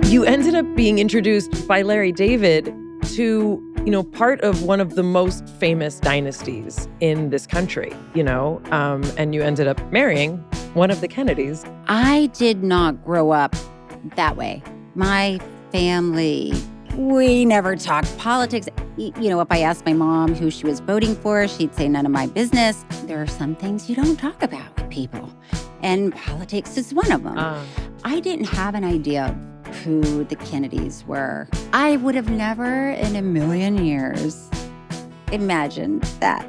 You ended up being introduced by Larry David to, part of one of the most famous dynasties in this country, and you ended up marrying one of the Kennedys. I did not grow up that way. My family, we never talked politics. If I asked my mom who she was voting for, she'd say none of my business. There are some things you don't talk about with people, and politics is one of them. I didn't have an idea of who the Kennedys were. I would have never in a million years imagined that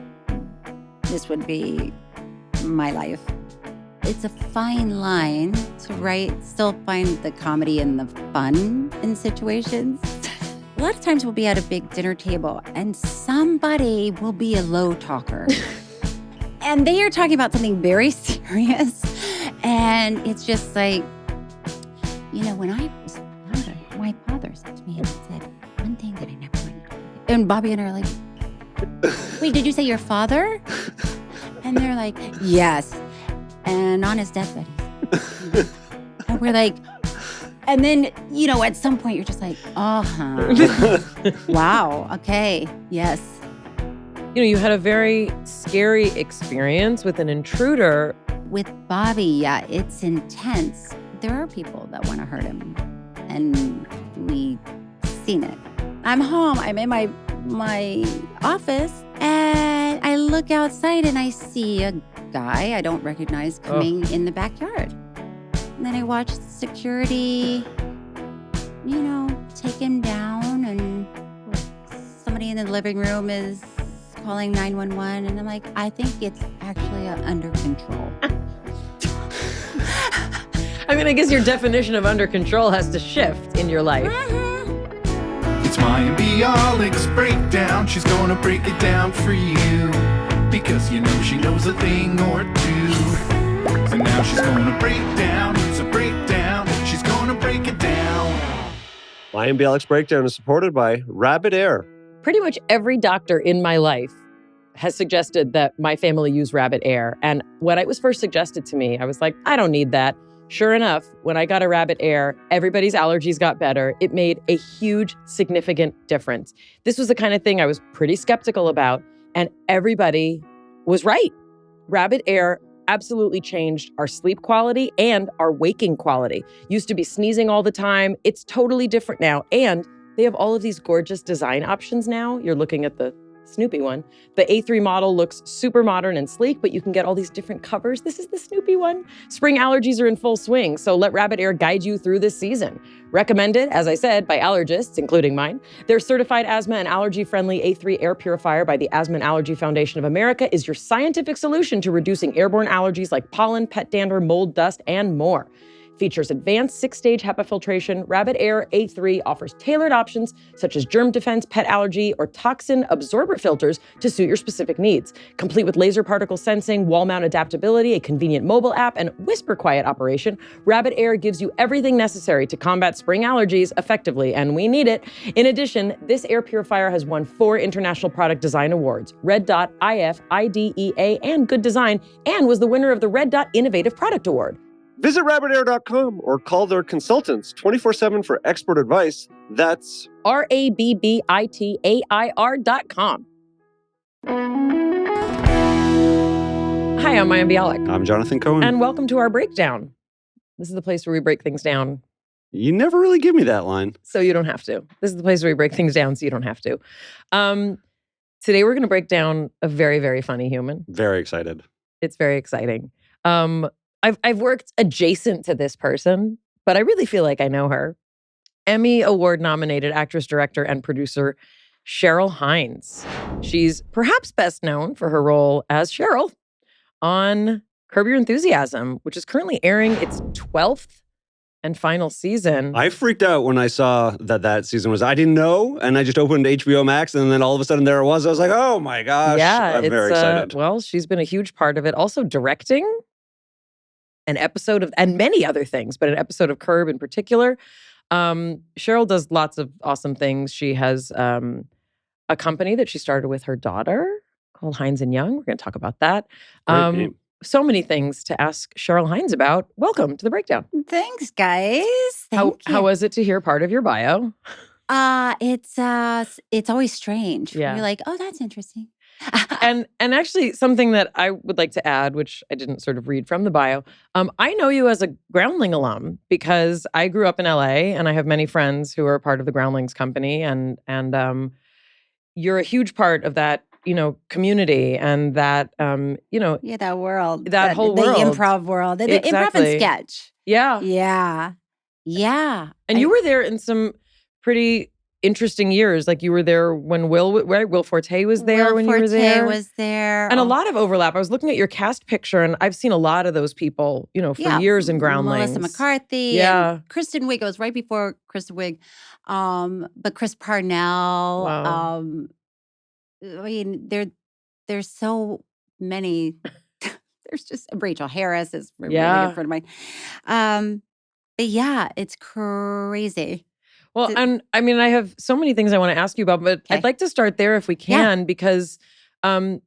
this would be my life. It's a fine line to still find the comedy and the fun in situations. A lot of times we'll be at a big dinner table and somebody will be a low talker. And they are talking about something very serious. And it's just like, when I was younger, my father said to me and said, one thing that I never want you to do. And Bobby and I are like, wait, did you say your father? And they're like, yes. And on his deathbed, and we're like, and then, at some point you're just like, wow, okay, yes. You had a very scary experience with an intruder. With Bobby, yeah, it's intense. There are people that want to hurt him, and we've seen it. I'm home, I'm in my office, and I look outside and I see a guy I don't recognize coming in the backyard. And then I watch security, take him down, and somebody in the living room is calling 911, and I'm like, I think it's actually under control. I guess your definition of under control has to shift in your life. It's Mayim Bialik's breakdown. She's gonna break it down for you, because she knows a thing or two. So now she's gonna break down. It's a breakdown. She's gonna break it down. Mayim Bialik's breakdown is supported by Rabbit Air. Pretty much every doctor in my life has suggested that my family use Rabbit Air. And when it was first suggested to me, I was like, I don't need that. Sure enough, when I got a Rabbit Air, everybody's allergies got better. It made a huge, significant difference. This was the kind of thing I was pretty skeptical about, and everybody was right. Rabbit Air absolutely changed our sleep quality and our waking quality. Used to be sneezing all the time. It's totally different now. And they have all of these gorgeous design options now. You're looking at the Snoopy one. The A3 model looks super modern and sleek, but you can get all these different covers. This is the Snoopy one. Spring allergies are in full swing, so let Rabbit Air guide you through this season. Recommended, as I said, by allergists, including mine. Their certified asthma and allergy-friendly A3 air purifier by the Asthma and Allergy Foundation of America is your scientific solution to reducing airborne allergies like pollen, pet dander, mold, dust, and more. Features advanced 6-stage HEPA filtration. Rabbit Air A3 offers tailored options such as germ defense, pet allergy, or toxin absorber filters to suit your specific needs. Complete with laser particle sensing, wall mount adaptability, a convenient mobile app, and whisper quiet operation, Rabbit Air gives you everything necessary to combat spring allergies effectively, and we need it. In addition, this air purifier has won 4 International Product Design Awards, Red Dot, IF, IDEA, and Good Design, and was the winner of the Red Dot Innovative Product Award. Visit rabbitair.com or call their consultants 24/7 for expert advice. That's RABBITAIR.com. Hi, I'm Mayim Bialik. I'm Jonathan Cohen. And welcome to our breakdown. This is the place where we break things down. You never really give me that line. So you don't have to. This is the place where we break things down so you don't have to. Today we're going to break down a very, very funny human. Very excited. It's very exciting. I've worked adjacent to this person, but I really feel like I know her. Emmy Award-nominated actress, director, and producer Cheryl Hines. She's perhaps best known for her role as Cheryl on Curb Your Enthusiasm, which is currently airing its 12th and final season. I freaked out when I saw that season was, I didn't know, and I just opened HBO Max, and then all of a sudden there it was. I was like, oh my gosh. Yeah, I'm very excited. Well, she's been a huge part of it. Also directing an episode of, and many other things, but an episode of Curb in particular. Cheryl does lots of awesome things. She has a company that she started with her daughter called Hines & Young. We're going to talk about that. Great name. so many things to ask Cheryl Hines about. Welcome to The Breakdown. Thanks, guys. How was it to hear part of your bio? It's always strange. Yeah. You're like, oh, that's interesting. And actually something that I would like to add, which I didn't sort of read from the bio, I know you as a Groundling alum because I grew up in LA and I have many friends who are part of the Groundlings company and you're a huge part of that, community and that, Yeah, that world. That whole the world. improv world. The improv Exactly. and sketch. Yeah. Yeah. Yeah. And you were there in some pretty interesting years. Like you were there when Will Forte was there when you were there. Will Forte was there. And a lot of overlap. I was looking at your cast picture and I've seen a lot of those people, for years in Groundlings. Melissa McCarthy. Yeah. And Kristen Wiig. It was right before Kristen Wiig. But Chris Parnell. Wow. I mean, there's so many. There's just Rachel Harris is a really good friend of mine. But yeah, it's crazy. Well, and I mean, I have so many things I want to ask you about, but I'd like to start there if we can, because, for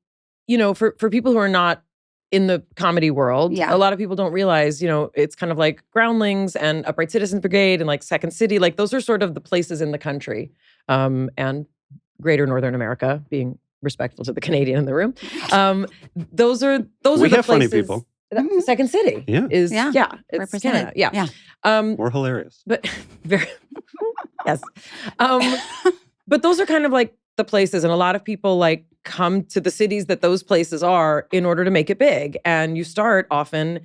people who are not in the comedy world, a lot of people don't realize, it's kind of like Groundlings and Upright Citizens Brigade and like Second City, like those are sort of the places in the country, and greater Northern America, being respectful to the Canadian in the room. Those are the places. We have funny people. Second City it's represented. Canada. We're hilarious. But very yes. But those are kind of like the places, and a lot of people like come to the cities that those places are in order to make it big. And you start often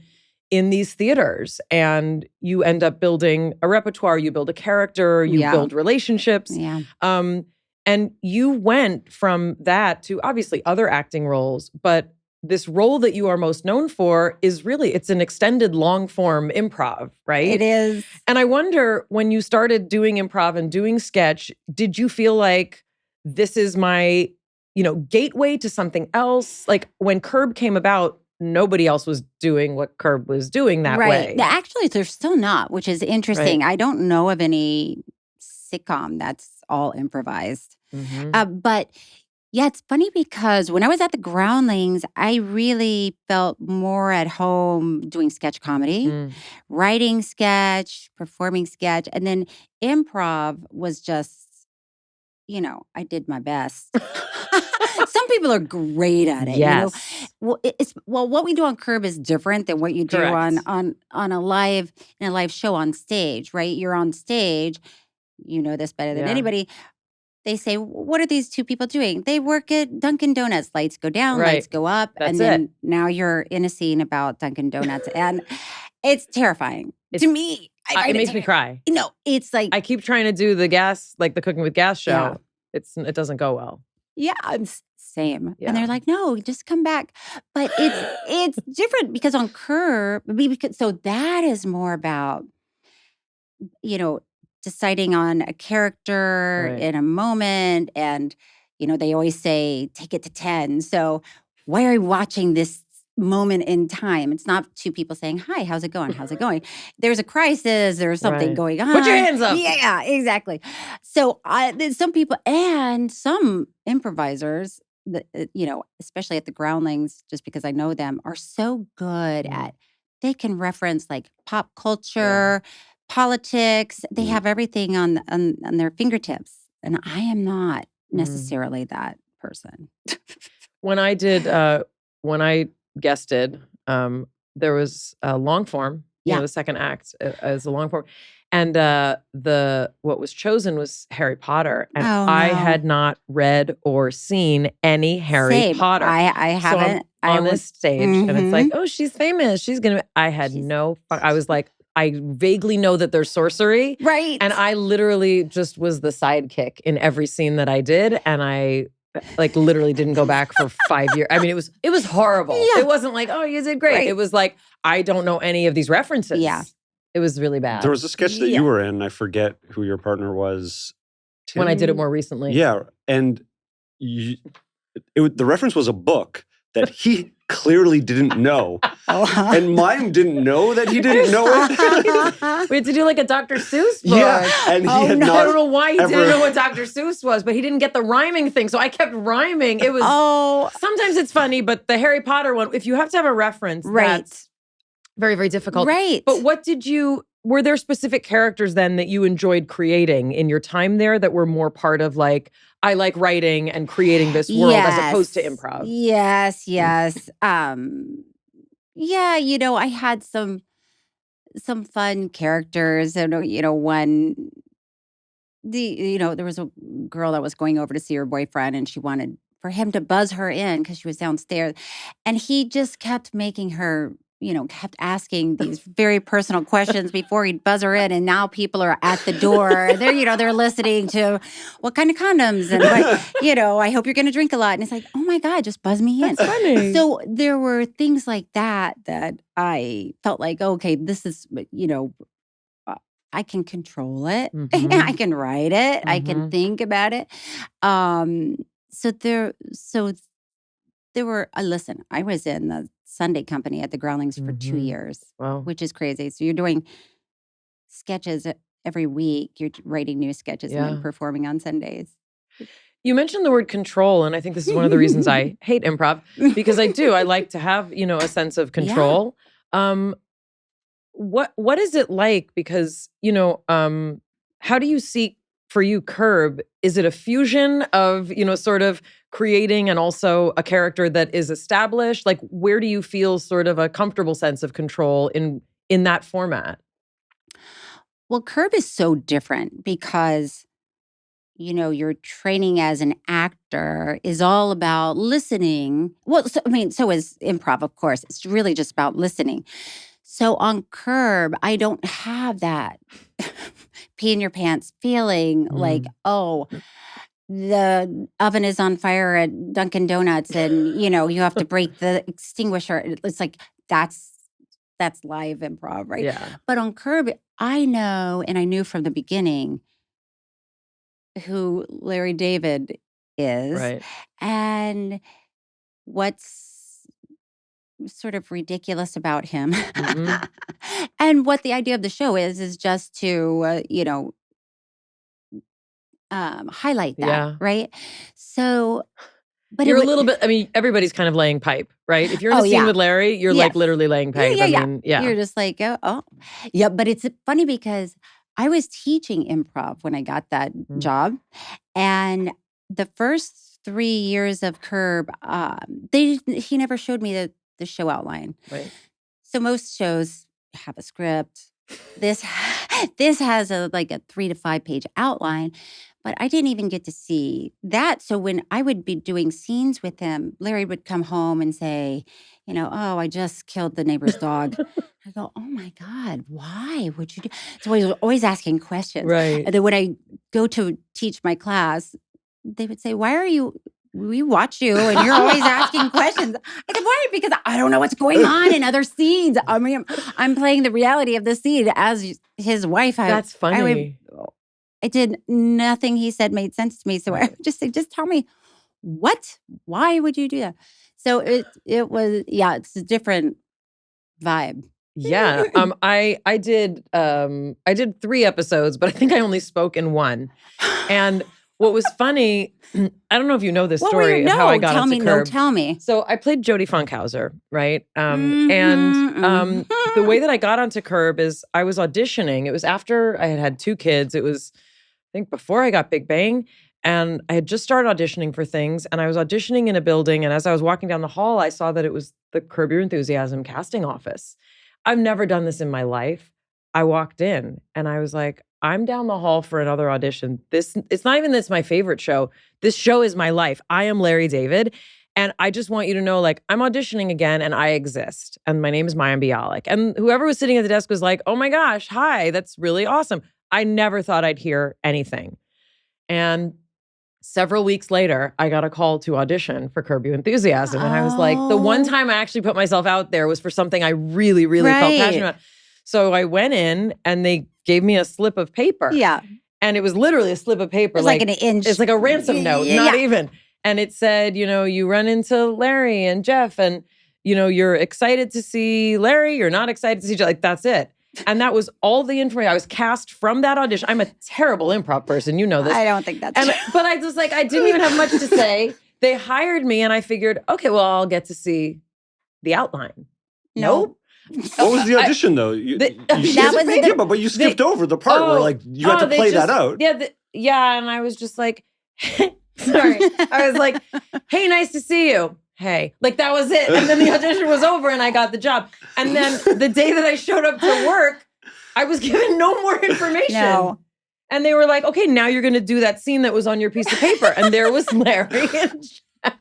in these theaters and you end up building a repertoire, you build a character, you build relationships. Yeah. And you went from that to obviously other acting roles, but this role that you are most known for is really, it's an extended long form improv, right? It is. And I wonder, when you started doing improv and doing sketch, did you feel like this is my, gateway to something else? Like when Curb came about, nobody else was doing what Curb was doing that way. Right. Actually, they're still not, which is interesting. Right. I don't know of any sitcom that's all improvised. Mm-hmm. But yeah, it's funny because when I was at the Groundlings, I really felt more at home doing sketch comedy, writing sketch, performing sketch, and then improv was just, I did my best. Some people are great at it. Yes. Well, what we do on Curb is different than what you do Correct. on a live show on stage, right? You're on stage. You know this better than anybody. They say, what are these two people doing? They work at Dunkin' Donuts. Lights go down, lights go up. That's then now you're in a scene about Dunkin' Donuts. And it's terrifying to me. It makes me cry. No, it's like, I keep trying to do the Cooking with Gas show. It doesn't go well. yeah, I'm same. Yeah. And they're like, no, just come back. But it's different because on Curb, so that is more about, deciding on a character in a moment. And, they always say, take it to 10. So why are we watching this moment in time? It's not two people saying, hi, how's it going? How's it going? There's a crisis. There's something going on. Put your hands up. Yeah, exactly. So there's some people and some improvisers, especially at the Groundlings, just because I know them, are so good at, they can reference like pop culture, politics. They have everything on their fingertips. And I am not necessarily that person. When I guested, there was a long form, the second act as a long form. And what was chosen was Harry Potter. And I had not read or seen any Harry Potter. I haven't. So I'm on this stage and it's like, oh, she's famous. I had I was like, I vaguely know that there's sorcery. Right. And I literally just was the sidekick in every scene that I did. And I literally didn't go back for 5 years. I mean, it was horrible. Yeah. It wasn't like, oh, you did great. Right. It was like, I don't know any of these references. Yeah. It was really bad. There was a sketch that you were in. I forget who your partner was. Tim? When I did it more recently. Yeah. And the reference was a book that he clearly didn't know. And Mayim didn't know that he didn't know it. We had to do like a Dr. Seuss book. Yeah, and he had not I don't know why he ever- didn't know what Dr. Seuss was, but he didn't get the rhyming thing. So I kept rhyming. It was sometimes it's funny, but the Harry Potter one, if you have to have a reference, that's very, very difficult. Right. But were there specific characters then that you enjoyed creating in your time there that were more part of like, I like writing and creating this world as opposed to improv? Yes. Yeah, I had some fun characters. And, there was a girl that was going over to see her boyfriend and she wanted for him to buzz her in because she was downstairs. And he just kept making her, kept asking these very personal questions before he'd buzz her in. And now people are at the door. They're listening to what kind of condoms and, I hope you're going to drink a lot. And it's like, oh my God, just buzz me in. That's funny. So there were things like that I felt like, okay, this is, I can control it. Mhm. I can write it. I can Mhm. think about it. So there were, listen, I was in the Sunday company at the Groundlings for 2 Mhm. years, Wow. which is crazy. So you're doing sketches every week. You're writing new sketches and Yeah. then performing on Sundays. You mentioned the word control, and I think this is one of the reasons I hate improv, because I do. I like to have, a sense of control. What is it like? Because, how do you see for you Curb? Is it a fusion of, sort of creating and also a character that is established? Like, where do you feel sort of a comfortable sense of control in that format? Well, Curb is so different because, your training as an actor is all about listening. Well, so is improv, of course. It's really just about listening. So on Curb, I don't have that pee in your pants feeling like, oh, the oven is on fire at Dunkin' Donuts and, you have to break the extinguisher. It's like, that's live improv, right? Yeah. But on Curb, I know, and I knew from the beginning who Larry David is. Right. And what's sort of ridiculous about him. Mhm. And what the idea of the show is just to, highlight that, Yeah. right? So, but You're a little bit, everybody's kind of laying pipe, right? If you're in a scene with Larry, you're like Yes. literally laying pipe. Yeah. You're just like, oh. Yeah, but it's funny because I was teaching improv when I got that job. And the first 3 years of Curb, he never showed me the show outline. Right. So most shows have a script. This has a 3 to 5 page outline, but I didn't even get to see that. So when I would be doing scenes with him, Larry would come home and say, oh, I just killed the neighbor's dog. I go, oh my God, why would you do? So he was always asking questions. Right. And then when I go to teach my class, they would say, we watch you and you're always asking questions. I said, why? Because I don't know what's going on in other scenes. I'm playing the reality of the scene as his wife. That's funny. I did nothing he said made sense to me. So I would just say, just tell me what? Why would you do that? So it was, it's a different vibe. Yeah. I did 3 episodes, but I think I only spoke in 1. And what was funny, I don't know if you know this story of how I got into Curb. Tell me. So I played Jodie Funkhauser, right? And the way that I got onto Curb is I was auditioning. It was after I had 2 kids. It was, I think, before I got Big Bang. And I had just started auditioning for things. And I was auditioning in a building. And as I was walking down the hall, I saw that it was the Curb Your Enthusiasm casting office. I've never done this in my life. I walked in and I was like, I'm down the hall for another audition. It's not even that it's my favorite show. This show is my life. I am Larry David. And I just want you to know, I'm auditioning again and I exist. And my name is Mayim Bialik. And whoever was sitting at the desk was like, oh my gosh, hi, that's really awesome. I never thought I'd hear anything. And several weeks later, I got a call to audition for Curb Your Enthusiasm. And I was like, the one time I actually put myself out there was for something I really, really felt passionate about. So I went in and they gave me a slip of paper. Yeah. And it was literally a slip of paper. It's like an inch. It's like a ransom note, not even. And it said, you run into Larry and Jeff and you're excited to see Larry, you're not excited to see Joe. Like, that's it. And that was all the information. I was cast from that audition. I'm a terrible improv person. You know this. I don't think that's true. But I just I didn't even have much to say. They hired me and I figured, okay, well, I'll get to see the outline. Nope. What was the audition though? But you skipped over the part where you had to play that out. Yeah, and I was just like, sorry. I was like, hey, nice to see you. Hey, that was it. And then the audition was over and I got the job. And then the day that I showed up to work, I was given no more information. No. And they were like, okay, now you're going to do that scene that was on your piece of paper. And there was Larry and Jeff.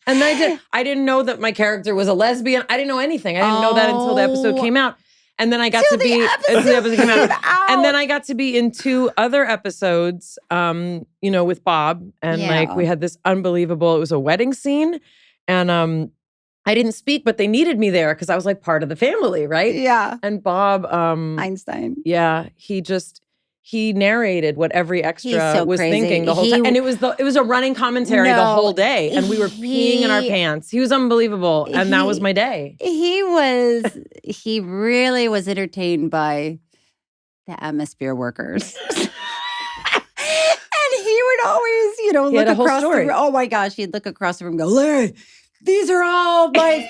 And I didn't know that my character was a lesbian. I didn't know anything. I didn't know that until the episode came out. And then I got to be until the episode came out. And then I got to be in 2 other episodes, with Bob. And we had this unbelievable, it was a wedding scene. And I didn't speak, but they needed me there because I was part of the family, right? Yeah. And Bob Einstein. Yeah, he narrated what every extra was crazy. thinking the whole time. And it was a running commentary the whole day. And we were peeing in our pants. He was unbelievable. And that was my day. He really was entertained by the atmosphere workers. And he would always, look across the room. Oh my gosh, he'd look across the room and go, Larry, these are all my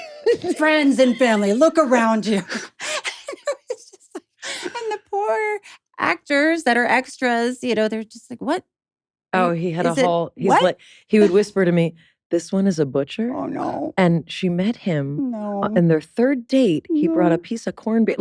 friends and family. Look around you. And it was just and the poor actors that are extras, they're just like, what? Oh, he had he would whisper to me, this one is a butcher. Oh no. And she met him on their 3rd date. He brought a piece of corned beef.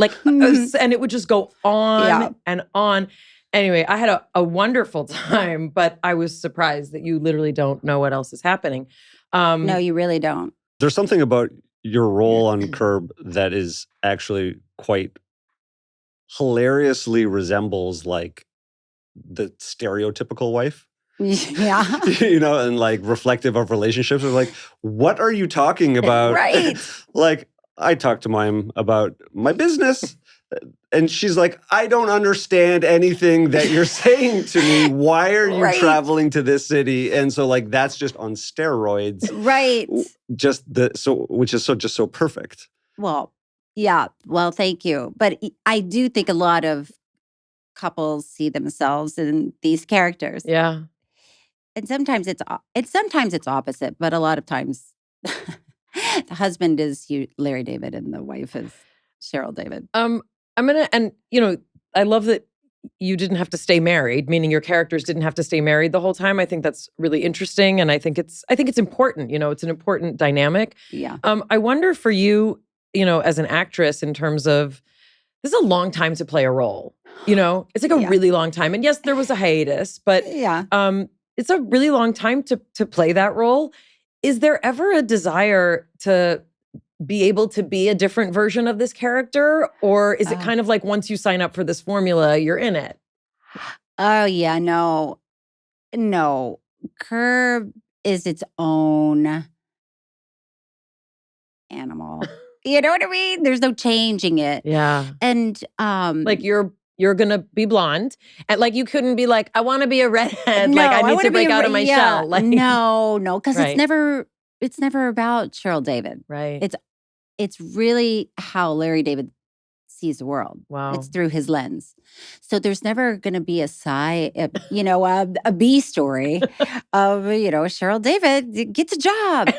And it would just go on and on. Anyway, I had a wonderful time, but I was surprised that you literally don't know what else is happening. No, you really don't. There's something about your role on Curb that is actually quite hilariously resembles the stereotypical wife. Yeah. And reflective of relationships. Or what are you talking about? Right. I talked to Mayim about my business. And she's like, I don't understand anything that you're saying to me. Why are you traveling to this city? And so that's just on steroids. Right. Which is just so perfect. Well, yeah. Well, thank you. But I do think a lot of couples see themselves in these characters. Yeah. And sometimes it's opposite, but a lot of times the husband is Larry David and the wife is Cheryl David. I love that you didn't have to stay married, meaning your characters didn't have to stay married the whole time. I think that's really interesting. And I think it's important, it's an important dynamic. Yeah. I wonder for you, as an actress in terms of, this is a long time to play a role, it's a really long time. And yes, there was a hiatus, but it's a really long time to play that role. Is there ever a desire to be able to be a different version of this character? Or is it kind of once you sign up for this formula, you're in it? Oh, yeah, no. Curb is its own animal. You know what I mean? There's no changing it. Yeah. And you're gonna be blonde, and you couldn't be I want to be a redhead. I need to break out of my shell. No, because it's never about Cheryl David. Right. It's really how Larry David sees the world. Wow. It's through his lens. So there's never going to be a B story of, Cheryl David gets a job.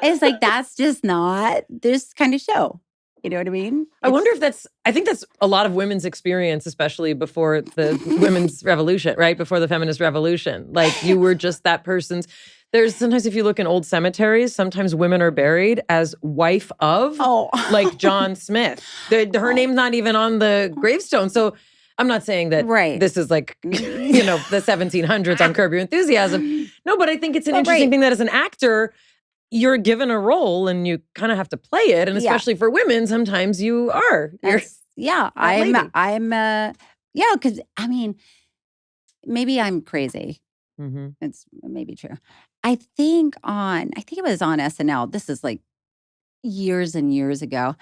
It's that's just not this kind of show. You know what I mean? I wonder if I think that's a lot of women's experience, especially before the women's revolution, right? Before the feminist revolution. You were just that person's. There's sometimes, if you look in old cemeteries, sometimes women are buried as wife of, John Smith. Her name's not even on the gravestone. So I'm not saying that this is the 1700s on Curb Your Enthusiasm. No, but I think it's an interesting thing that as an actor, you're given a role and you kind of have to play it. And especially for women, sometimes you are. Because maybe I'm crazy. Mm-hmm. It's maybe true. I think it was on SNL. This is years and years ago.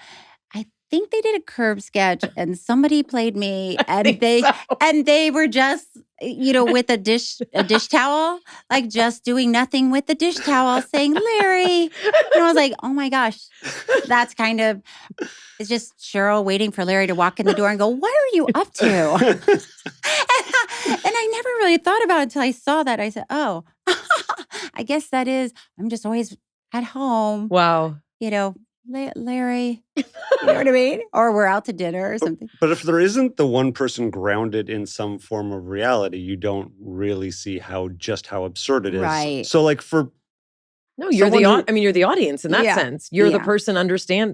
I think they did a Curb sketch and somebody played me and they were just with a dish towel, like just doing nothing with the dish towel, saying, Larry. And I was like, oh my gosh, that's it's just Cheryl waiting for Larry to walk in the door and go, what are you up to? And I never really thought about it until I saw that. I said, oh, I guess I'm just always at home. Wow. Larry, you know what I mean? Or we're out to dinner or something. But if there isn't the one person grounded in some form of reality, you don't really see how absurd it is. Right. So like No, you're you're the audience in that sense. You're the person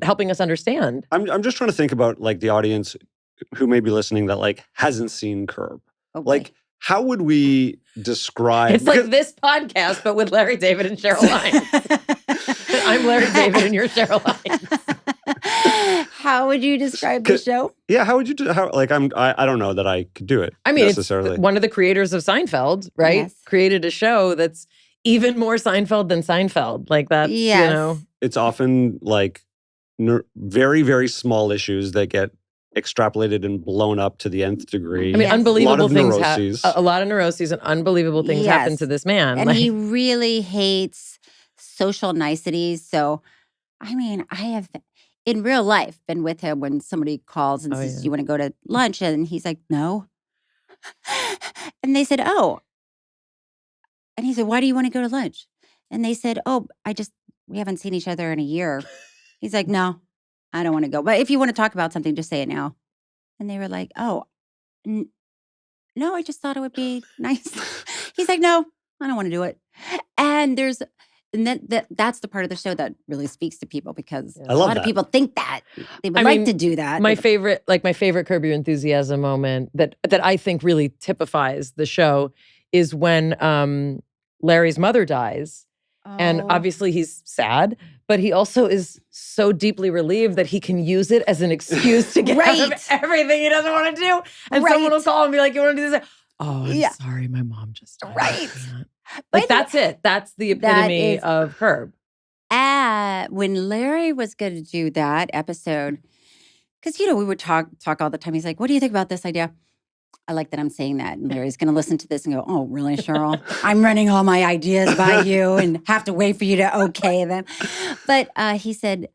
helping us understand. I'm just trying to think about like the audience who may be listening that like hasn't seen Curb. Okay. Like, how would we describe? It's like this podcast, but with Larry David and Cheryl Hines. I'm Larry David and you're Cheryl Hines. How would you describe the show? Yeah, how would you do? I don't know that I could do it. I mean, necessarily. It's one of the creators of Seinfeld, right? Yes. Created a show that's even more Seinfeld than Seinfeld. Like that, Yes. It's often like very, very small issues that get extrapolated and blown up to the nth degree. I mean, Yes. unbelievable things. Neuroses. A lot of neuroses and unbelievable things Yes. happen to this man. And he really hates social niceties. So, I mean, I have, in real life, been with him when somebody calls and says, you want to go to lunch? And he's like, no. And they said, oh. And he said, why do you want to go to lunch? And they said, oh, we haven't seen each other in a year. He's like, no, I don't want to go. But if you want to talk about something, just say it now. And they were like, oh, no, I just thought it would be nice. He's like, no, I don't want to do it. And that's the part of the show that really speaks to people because a lot of people think that they would like to do that. My favorite Curb Your Enthusiasm moment that I think really typifies the show is when Larry's mother dies. And obviously he's sad, but he also is so deeply relieved that he can use it as an excuse to get out of everything he doesn't want to do. And someone will call and be like, you want to do this? Oh, I'm sorry, my mom just died. Right. Like that's it. That's the epitome of Curb. When Larry was going to do that episode, because, we would talk all the time. He's like, what do you think about this idea? I like that I'm saying that. And Larry's going to listen to this and go, oh, really, Cheryl? I'm running all my ideas by you and have to wait for you to okay them. But he said,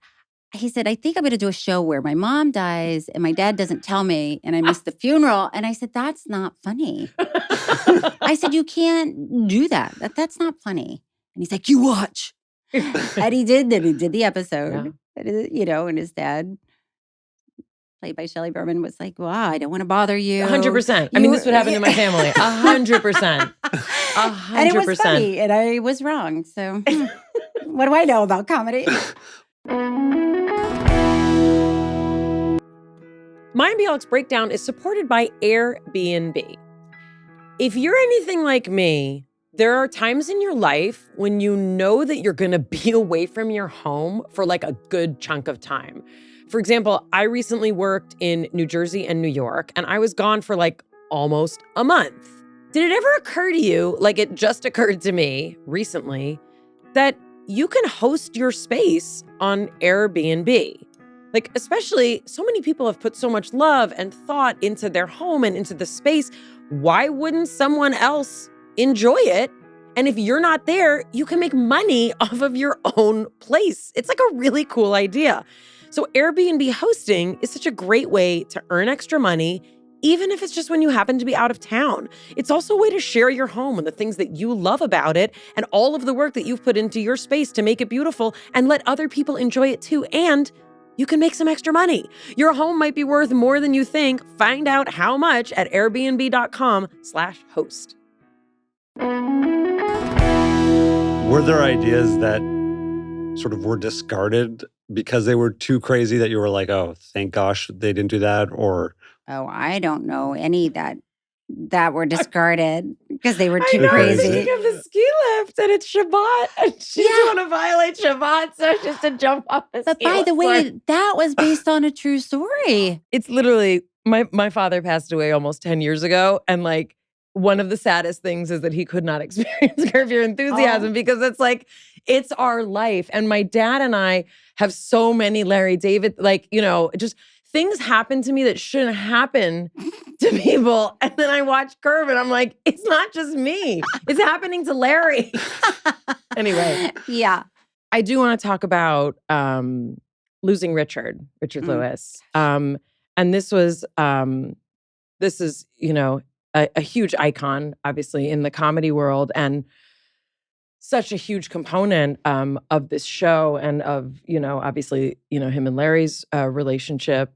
I think I'm going to do a show where my mom dies and my dad doesn't tell me and I miss the funeral. And I said, that's not funny. I said, you can't do that. That's not funny. And he's like, you watch. And he did. Then he did the episode, and his dad, played by Shelley Berman, was like, wow, I don't want to bother you. 100%. I mean, this would happen in my family. 100%. 100%. And it was funny, and I was wrong. So what do I know about comedy? Mayim Bialik's Breakdown is supported by Airbnb. If you're anything like me, there are times in your life when you know that you're going to be away from your home for like a good chunk of time. For example, I recently worked in New Jersey and New York, and I was gone for like almost a month. Did it ever occur to you, like it just occurred to me recently, that you can host your space on Airbnb? Like, especially so many people have put so much love and thought into their home and into the space. Why wouldn't someone else enjoy it? And if you're not there, you can make money off of your own place. It's like a really cool idea. So Airbnb hosting is such a great way to earn extra money, even if it's just when you happen to be out of town. It's also a way to share your home and the things that you love about it and all of the work that you've put into your space to make it beautiful and let other people enjoy it too. And you can make some extra money. Your home might be worth more than you think. Find out how much at airbnb.com/host. Were there ideas that sort of were discarded because they were too crazy that you were like, oh, thank gosh they didn't do that? Or oh, I don't know any that were discarded because they were too I know, crazy. I'm thinking of the ski lift and it's Shabbat and she doesn't want to violate Shabbat, so it's just to jump off the ski But by lift. the way, that was based on a true story. It's literally, my father passed away almost 10 years ago, and like one of the saddest things is that he could not experience Curb Your Enthusiasm because it's like, it's our life. And my dad and I have so many Larry David, like, just things happen to me that shouldn't happen to people. And then I watch Curb and I'm like, it's not just me. It's happening to Larry. Anyway. Yeah. I do want to talk about losing Richard Lewis. And this is, a huge icon, obviously, in the comedy world and such a huge component of this show and of, obviously, him and Larry's relationship.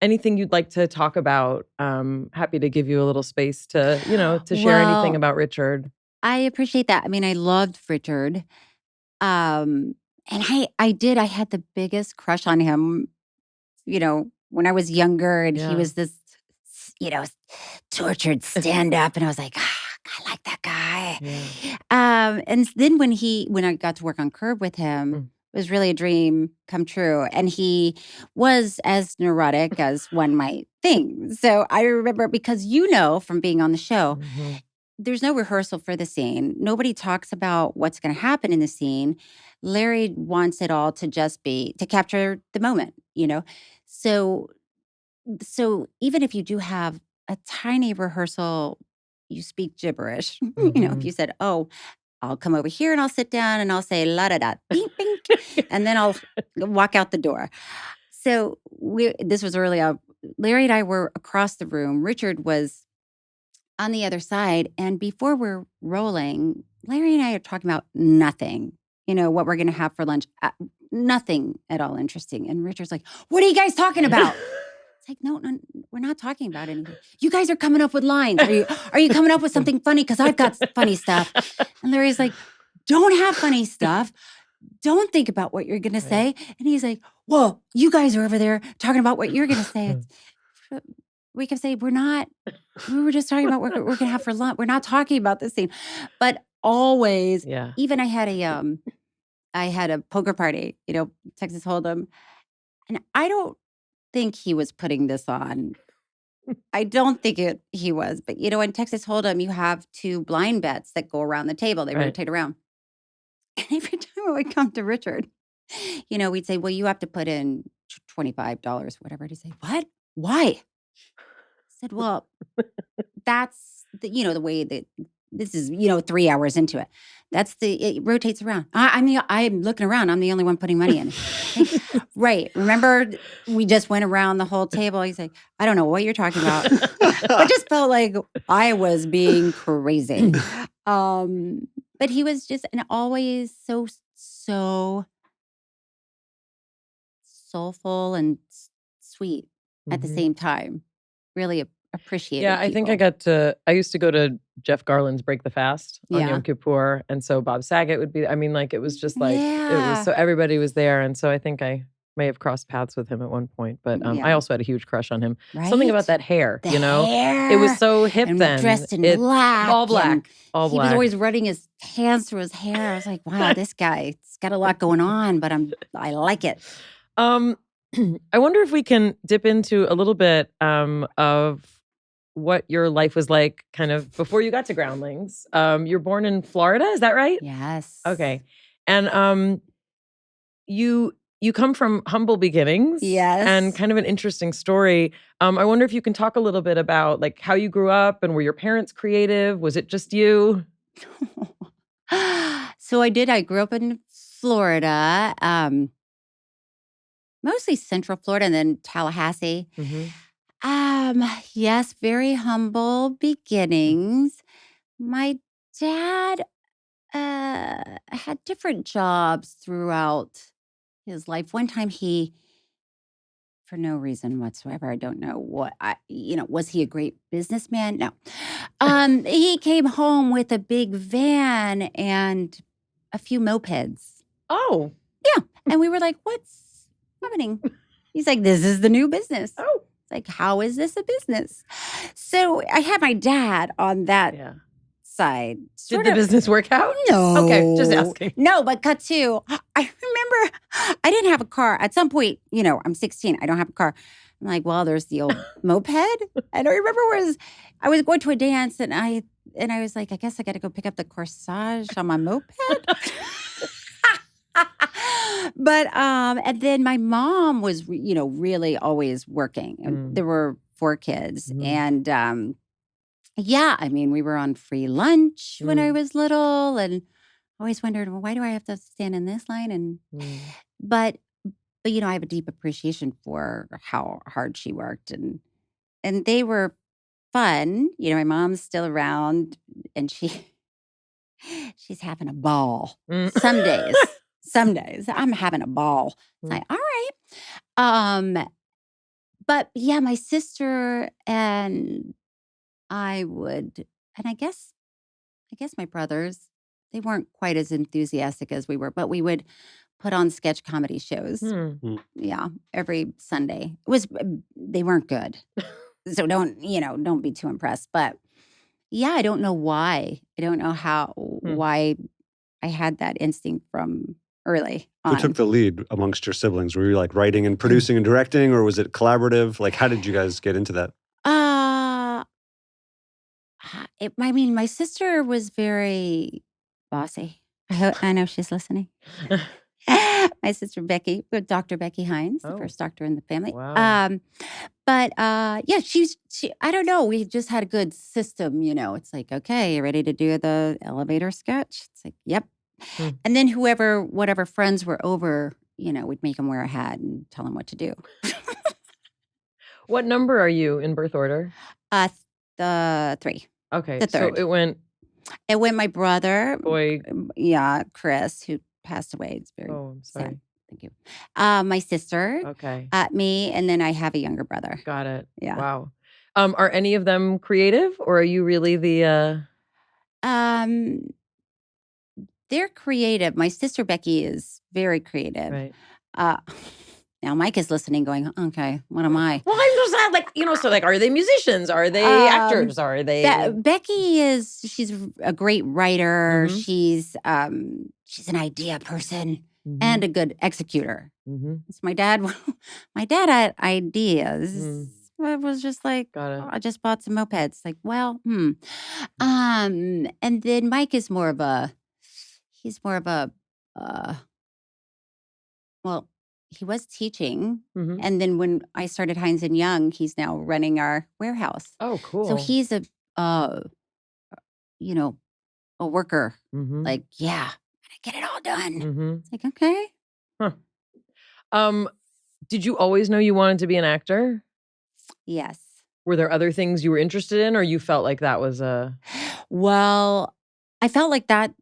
Anything you'd like to talk about? Happy to give you a little space to share anything about Richard. I appreciate that. I mean, I loved Richard. And I had the biggest crush on him, when I was younger and he was this, tortured stand-up. And I was like, I like that guy. Yeah. And then when I got to work on Curb with him, it was really a dream come true. And he was as neurotic as one might think. So I remember, because from being on the show, there's no rehearsal for the scene. Nobody talks about what's going to happen in the scene. Larry wants it all to just be, to capture the moment, So even if you do have a tiny rehearsal, you speak gibberish. If you said, oh, I'll come over here and I'll sit down and I'll say la-da-da, bing, bing, and then I'll walk out the door. So this was early on. Larry and I were across the room. Richard was on the other side. And before we're rolling, Larry and I are talking about nothing, what we're going to have for lunch. Nothing at all interesting. And Richard's like, what are you guys talking about? It's like, no, we're not talking about anything. You guys are coming up with lines. Are you coming up with something funny? Because I've got funny stuff. And Larry's like, don't have funny stuff. Don't think about what you're going to say. And he's like, well, you guys are over there talking about what you're going to say. We can say, we were just talking about what we're going to have for lunch. We're not talking about this scene. But always, even I had a poker party, Texas Hold'em. And I don't think he was putting this on. I don't think he was. But, in Texas Hold'em, you have two blind bets that go around the table. They rotate around. And every time I would come to Richard, we'd say, well, you have to put in $25, whatever. He'd say, what? Why? I said, well, that's the way that this is, 3 hours into it. It rotates around. I'm looking around. I'm the only one putting money in. Right. Remember, we just went around the whole table. He's like, I don't know what you're talking about. I just felt like I was being crazy. But he was just, and always so soulful and sweet at the same time. Really appreciate it. Yeah, I think I used to go to Jeff Garland's Break the Fast on Yom Kippur. And so Bob Saget would be, it was just like, it was, so everybody was there. And so I think I may have crossed paths with him at one point, but I also had a huge crush on him. Right? Something about that hair, hair. It was so hip and then. Dressed in black. All black. All black. He was always running his hands through his hair. I was like, wow, this guy's got a lot going on, but I like it. I wonder if we can dip into a little bit of what your life was like kind of before you got to Groundlings. You're born in Florida, is that right? Yes. Okay. And you come from humble beginnings. Yes. And kind of an interesting story. I wonder if you can talk a little bit about like how you grew up and were your parents creative? Was it just you? So I did. I grew up in Florida, mostly Central Florida and then Tallahassee. Yes, very humble beginnings. My dad had different jobs throughout his life. One time he, for no reason whatsoever, I don't know what, was he a great businessman? No. He came home with a big van and a few mopeds. Oh. Yeah. And we were like, what's happening? He's like, this is the new business. Oh. Like, how is this a business? So I had my dad on that side. Did the business work out? No. Okay, just asking. No, but cut to, I remember I didn't have a car. At some point, I'm 16. I don't have a car. I'm like, well, there's the old moped. And I remember I was going to a dance and I was like, I guess I got to go pick up the corsage on my moped. But and then my mom was, really always working. And there were 4 kids, and yeah, I mean, we were on free lunch when I was little, and always wondered, well, why do I have to stand in this line? And but I have a deep appreciation for how hard she worked, and they were fun. My mom's still around, and she's having a ball. Some days I'm having a ball. It's like, all right. But yeah, my sister and I guess my brothers, they weren't quite as enthusiastic as we were, but we would put on sketch comedy shows. Yeah, every Sunday. They weren't good. So don't be too impressed. But yeah, I don't know why. I don't know why I had that instinct from early on. Who took the lead amongst your siblings? Were you like writing and producing and directing, or was it collaborative? Like, how did you guys get into that? My sister was very bossy. I know she's listening. My sister Becky, Dr. Becky Hines, the first doctor in the family. Wow. But yeah, she. I don't know. We just had a good system. It's like, okay, you ready to do the elevator sketch? It's like, yep. And then whatever friends were over, we'd make them wear a hat and tell them what to do. What number are you in birth order? The 3. Okay, the 3rd. So it went my brother, boy. Yeah, Chris, who passed away. It's very I'm sorry. sad. Thank you. My sister, Okay. me, and then I have a younger brother. Got it. Yeah. Wow. Are any of them creative, or are you really the? They're creative. My sister Becky is very creative. Right. Now Mike is listening, going, "Okay, what am I?" Well, I'm just so are they musicians? Are they actors? Are they? Becky she's a great writer. Mhm. She's an idea person and a good executor. So my dad had ideas. It was just like, Got it. I just bought some mopeds. Like, well, and then Mike is more of a, well, he was teaching. And then when I started Hines and Young, he's now running our warehouse. Oh, cool. So he's a worker. Like, yeah, I get it all done. It's like, okay. Huh. Did you always know you wanted to be an actor? Yes. Were there other things you were interested in, or you felt like that was a? Well, I felt like that.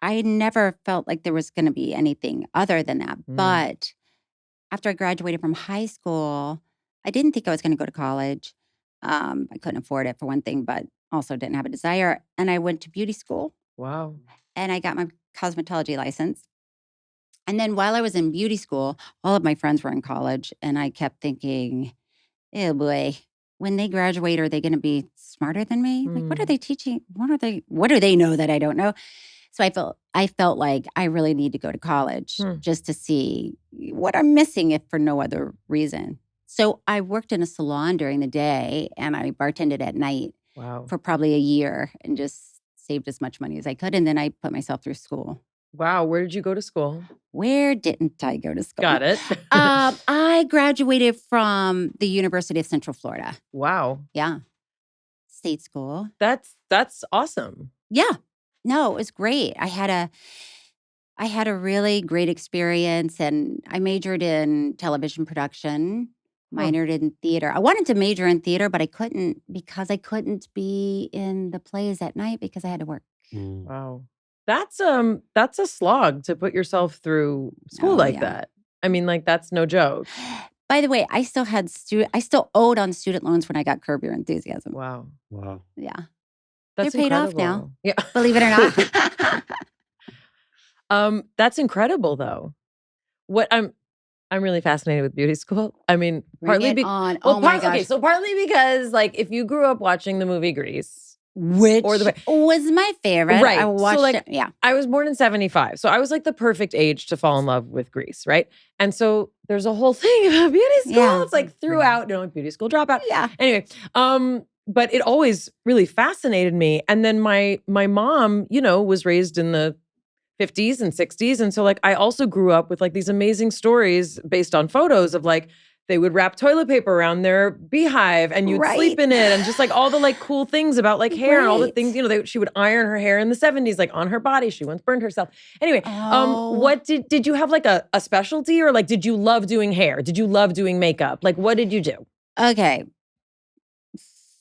I never felt like there was going to be anything other than that. But after I graduated from high school, I didn't think I was going to go to college. I couldn't afford it for one thing, but also didn't have a desire. And I went to beauty school. Wow. And I got my cosmetology license. And then while I was in beauty school, all of my friends were in college. And I kept thinking, oh boy, when they graduate, are they going to be smarter than me? Like, what are they teaching? What do they know that I don't know? So I felt like I really need to go to college just to see what I'm missing, if for no other reason. So I worked in a salon during the day and I bartended at night for probably a year and just saved as much money as I could. And then I put myself through school. Wow. Where did you go to school? Where didn't I go to school? Got it. I graduated from the University of Central Florida. Wow. Yeah. State school. That's awesome. Yeah. No, it was great. I had a really great experience, and I majored in television production, minored in theater. I wanted to major in theater, but I couldn't because I couldn't be in the plays at night because I had to work. Wow. That's a slog to put yourself through school that. I mean, that's no joke. By the way, I still owed on student loans when I got Curb Your Enthusiasm. Wow. Yeah. That's They're paid off incredible. now. Yeah. Believe it or not. That's incredible though. What I'm really fascinated with beauty school. I mean, partly my gosh. Okay, so partly because if you grew up watching the movie Grease, which was my favorite. Right. I watched it. Yeah. I was born in 1975. So I was the perfect age to fall in love with Grease, right? And so there's a whole thing about beauty school. Yeah. It's throughout, beauty school dropout. Yeah. Anyway, but it always really fascinated me. And then my mom, was raised in the 50s and 60s. And so like I also grew up with like these amazing stories based on photos of like they would wrap toilet paper around their beehive and you'd sleep in it and just like all the like cool things about like hair and all the things, she would iron her hair in the 70s, like on her body. She once burned herself. Anyway, what did you have like a specialty or like did you love doing hair? Did you love doing makeup? Like what did you do? Okay.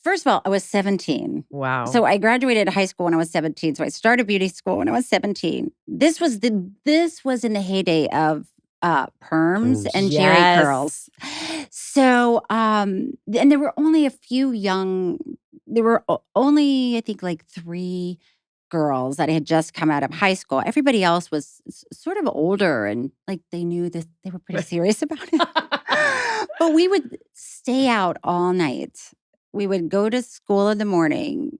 First of all, I was 17. Wow. So I graduated high school when I was 17. So I started beauty school when I was 17. This was in the heyday of perms and jerry curls. So, and there were only a few there were only, I think, like 3 girls that had just come out of high school. Everybody else was sort of older and like they knew that they were pretty serious about it. But we would stay out all night. We would go to school in the morning,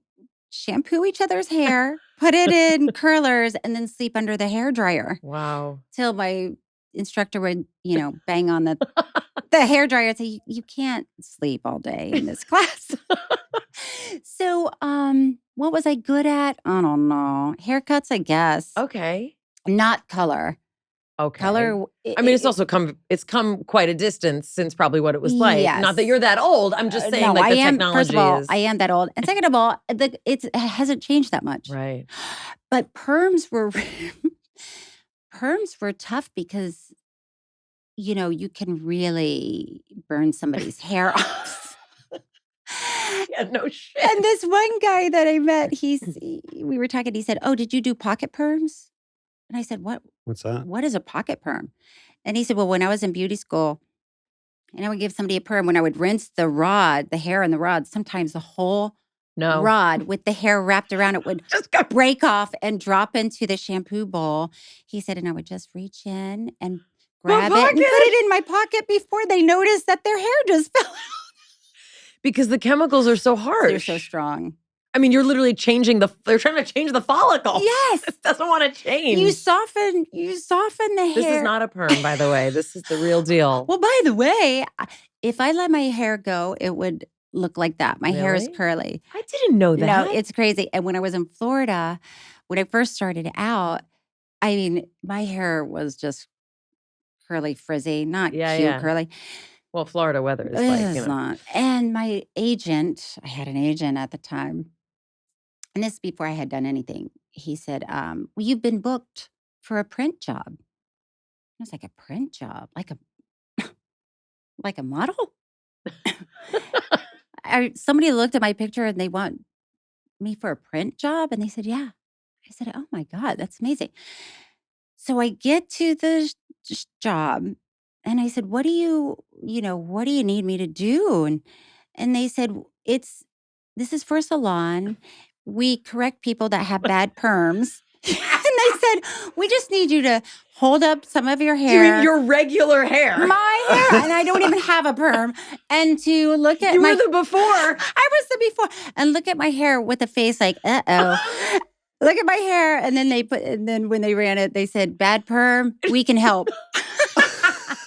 shampoo each other's hair, put it in curlers, and then sleep under the hairdryer. Wow. Till my instructor would, bang on the hairdryer and say, you can't sleep all day in this class. So, what was I good at? I don't know. Haircuts, I guess. Okay. Not color. Okay. Color. It's come quite a distance since probably what it was like. Yes. Not that you're that old. I'm just saying the technology first of all, is. I am that old. And second of all, it hasn't changed that much. Right. But perms were tough because, you can really burn somebody's hair off. Yeah, no shit. And this one guy that I met, we were talking, he said, "Oh, did you do pocket perms?" And I said, What's that? What is a pocket perm? And he said, well, when I was in beauty school and I would give somebody a perm, when I would rinse the hair in the rod, sometimes the whole rod with the hair wrapped around it would just break off and drop into the shampoo bowl. He said, and I would just reach in and grab it and put it in my pocket before they noticed that their hair just fell out. Because the chemicals are so harsh. They're so strong. I mean, you're literally they're trying to change the follicle. Yes. It doesn't want to change. You soften the hair. This is not a perm, by the way. This is the real deal. Well, by the way, if I let my hair go, it would look like that. My hair is curly. I didn't know that. No, it's crazy. And when I was in Florida, when I first started out, I mean, my hair was just curly, frizzy, not cute curly. Well, Florida weather is it's not. And my agent, I had an agent at the time, and this is before I had done anything. He said, well, you've been booked for a print job. I was like, a print job? Like a model? Somebody looked at my picture and they want me for a print job? And they said, yeah. I said, oh my God, that's amazing. So I get to the job and I said, what do you need me to do? And they said, this is for a salon. We correct people that have bad perms. And they said, we just need you to hold up some of your hair. You mean your regular hair? My hair. And I don't even have a perm. And to look at You were the before. I was the before. And look at my hair with a face like, uh-oh. Look at my hair. And then when they ran it, they said, bad perm, we can help.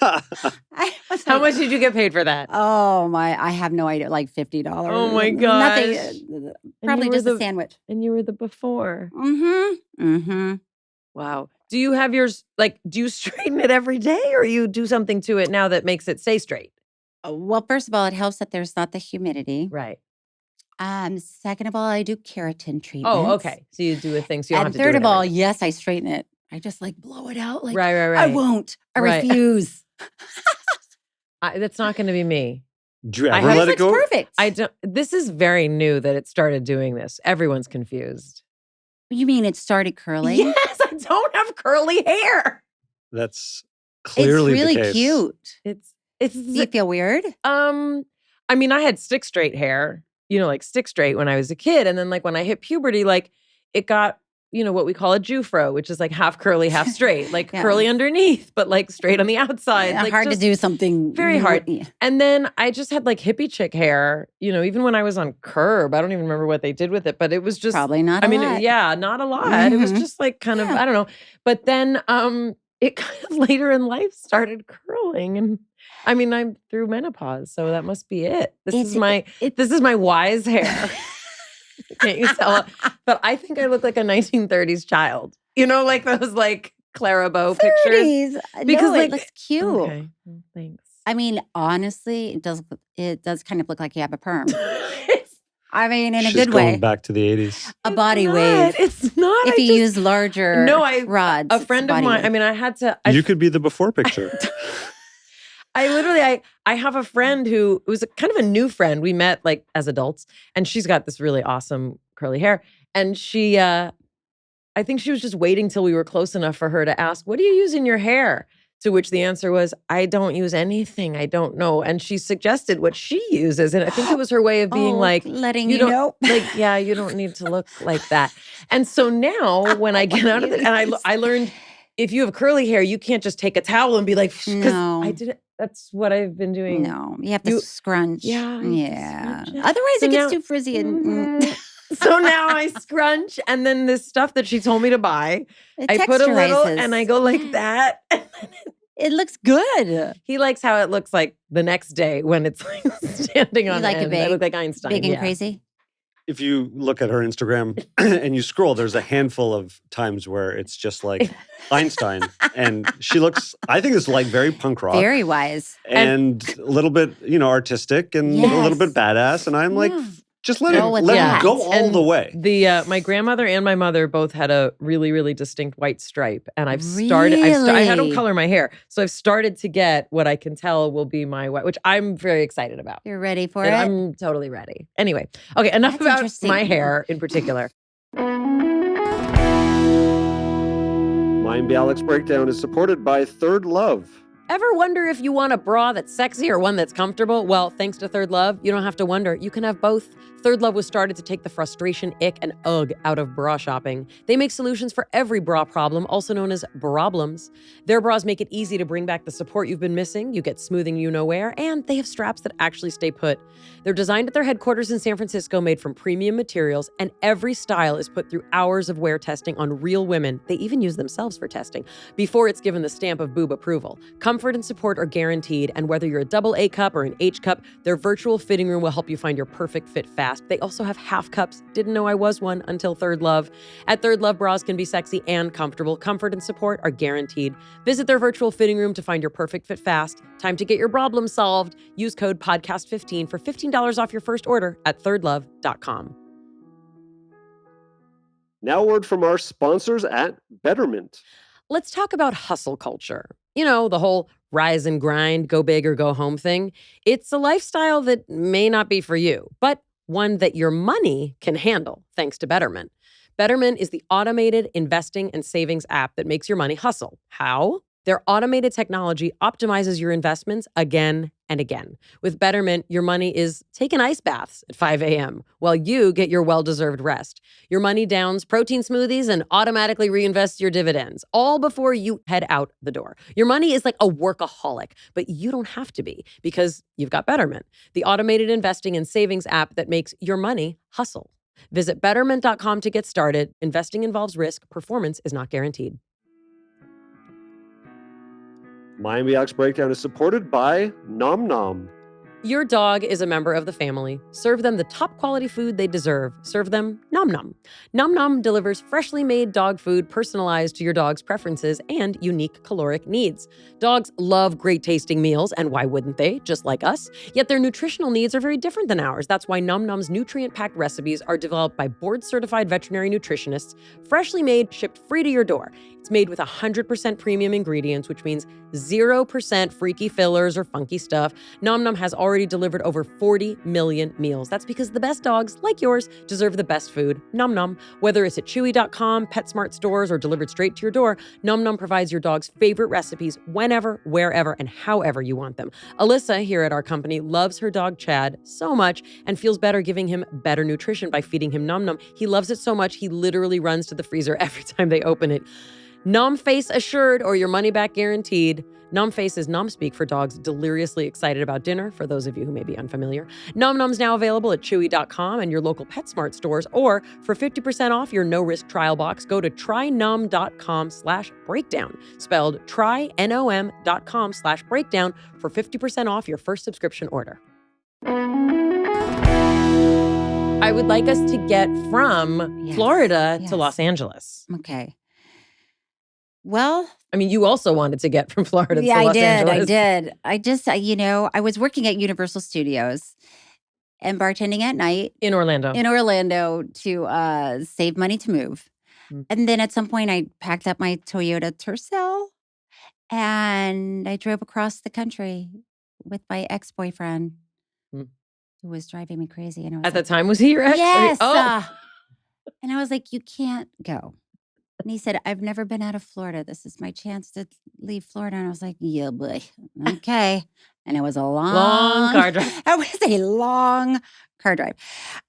How much did you get paid for that? Oh I have no idea, like $50. Oh my gosh. Nothing, probably just a sandwich. And you were the before. Mm-hmm. Mm-hmm. Wow. Do you have yours, do you straighten it every day or you do something to it now that makes it stay straight? Well, first of all, it helps that there's not the humidity. Right. Second of all, I do keratin treatments. Oh, okay. So you do a thing so you don't have to do it. And third of all, yes, I straighten it. I just blow it out. Right. I won't. I refuse. That's not going to be me. Do you ever let it go? Perfect. I don't. This is very new that it started doing this. Everyone's confused. You mean it started curling? Yes, I don't have curly hair. That's clearly it's really the case. Cute. It's. Do you feel weird? I mean, I had stick straight hair. Stick straight when I was a kid, and then when I hit puberty, it got. What we call a Jufro, which is half curly, half straight, curly underneath, but straight on the outside. Yeah, hard to do something. Very hard. Yeah. And then I just had hippie chick hair, even when I was on Curb. I don't even remember what they did with it, but it was just. Probably not a lot. Yeah, not a lot. Mm-hmm. It was just kind of, I don't know. But then it kind of later in life started curling. And I'm through menopause, so that must be it. This is my wise hair. Can't you tell? But I think I look like a 1930s child. You know, like those like Clarabow pictures. 30s. Because No, like, it looks cute. Okay, well, thanks. I mean, honestly, it does kind of look like you have a perm. I mean, in a She's good going way. back to the 80s. A body wave. It's not. If you use larger rods. A friend of mine, wave. I mean, I had to. You could be the before picture. I have a friend who was kind of a new friend. We met like as adults, and she's got this really awesome curly hair. And she, I think she was just waiting till we were close enough for her to ask, "What do you use in your hair?" To which the answer was, "I don't use anything. I don't know." And she suggested what she uses, and I think it was her way of being like, letting you know. Like, yeah, you don't need to look like that. And so now, when I get out of it, and I learned, if you have curly hair, you can't just take a towel and be like, because No. I did it. That's what I've been doing. No, you have to scrunch. Yeah. Yeah. Scrunch it. Otherwise, So it gets now- too frizzy. And So now I scrunch, and then this stuff that she told me to buy, it I put a little, texturizes. and I go like that. It looks good. He likes how it looks like the next day when it's like standing on like it end. big? I look like Einstein. Big and yeah. crazy. If you look at her Instagram and you scroll, there's a handful of times where it's just like Einstein. And she looks, I think it's like very punk rock. Very wise. And a little bit, artistic and a little bit badass. And I'm like, Yeah. just let Go with it that. go all And the way. The my grandmother and my mother both had a really, really distinct white stripe, and I had them Really? color my hair, so I've started to get what I can tell will be my white, which I'm very excited about. You're ready for And it? I'm totally ready. Anyway, okay, enough That's about interesting. my hair in particular. Mayim Bialik's breakdown is supported by Third Love. Ever wonder if you want a bra that's sexy or one that's comfortable? Well, thanks to Third Love, you don't have to wonder. You can have both. Third Love was started to take the frustration, ick, and ugh out of bra shopping. They make solutions for every bra problem, also known as broblems. Their bras make it easy to bring back the support you've been missing. You get smoothing you know where, and they have straps that actually stay put. They're designed at their headquarters in San Francisco, made from premium materials, and every style is put through hours of wear testing on real women. They even use themselves for testing before it's given the stamp of boob approval. Comfort and support are guaranteed, and whether you're a double A cup or an H cup, their virtual fitting room will help you find your perfect fit fast. They also have half cups. Didn't know I was one until Third Love. At Third Love, bras can be sexy and comfortable. Comfort and support are guaranteed. Visit their virtual fitting room to find your perfect fit fast. Time to get your problem solved. Use code podcast15 for $15 off your first order at thirdlove.com. Now, a word from our sponsors at Betterment. Let's talk about hustle culture. You know, the whole rise and grind, go big or go home thing. It's a lifestyle that may not be for you, but one that your money can handle thanks to Betterment. Betterment is the automated investing and savings app that makes your money hustle. How? Their automated technology optimizes your investments again and again. With Betterment, your money is taking ice baths at 5 a.m. while you get your well-deserved rest. Your money downs protein smoothies and automatically reinvests your dividends, all before you head out the door. Your money is like a workaholic, but you don't have to be because you've got Betterment, the automated investing and savings app that makes your money hustle. Visit betterment.com to get started. Investing involves risk. Performance is not guaranteed. Mayim Bialik's breakdown is supported by Nom Nom. Your dog is a member of the family. Serve them the top quality food they deserve. Serve them Nom Nom. Nom Nom delivers freshly made dog food personalized to your dog's preferences and unique caloric needs. Dogs love great tasting meals, and why wouldn't they? Just like us. Yet their nutritional needs are very different than ours. That's why Nom Nom's nutrient-packed recipes are developed by board-certified veterinary nutritionists, freshly made, shipped free to your door. It's made with 100% premium ingredients, which means 0% freaky fillers or funky stuff. Nom Nom has already delivered over 40 million meals. That's because the best dogs, like yours, deserve the best food. Nom Nom. Whether it's at Chewy.com, PetSmart stores, or delivered straight to your door, Nom Nom provides your dog's favorite recipes whenever, wherever, and however you want them. Alyssa here at our company loves her dog Chad so much and feels better giving him better nutrition by feeding him Nom Nom. He loves it so much, he literally runs to the freezer every time they open it. Nom Face assured or your money back guaranteed. Nom Face is Nom speak for dogs deliriously excited about dinner, for those of you who may be unfamiliar. Nom Nom's now available at Chewy.com and your local PetSmart stores, or for 50% off your no-risk trial box, go to trynom.com/breakdown, spelled trynom.com/breakdown for 50% off your first subscription order. I would like us to get from Florida to Los Angeles. Okay. Well, I mean, you also wanted to get from Florida to yeah, Los Angeles. I did. I was working at Universal Studios and bartending at night In Orlando. to save money to move. Mm. And then at some point, I packed up my Toyota Tercel and I drove across the country with my ex-boyfriend Mm. who was driving me crazy. And I was At the like, time, was he your ex? yes. Oh. And I was like, you can't go. And he said, I've never been out of Florida. This is my chance to leave Florida. And I was like, yeah, boy. Okay. And it was a Long car drive. It was a long car drive.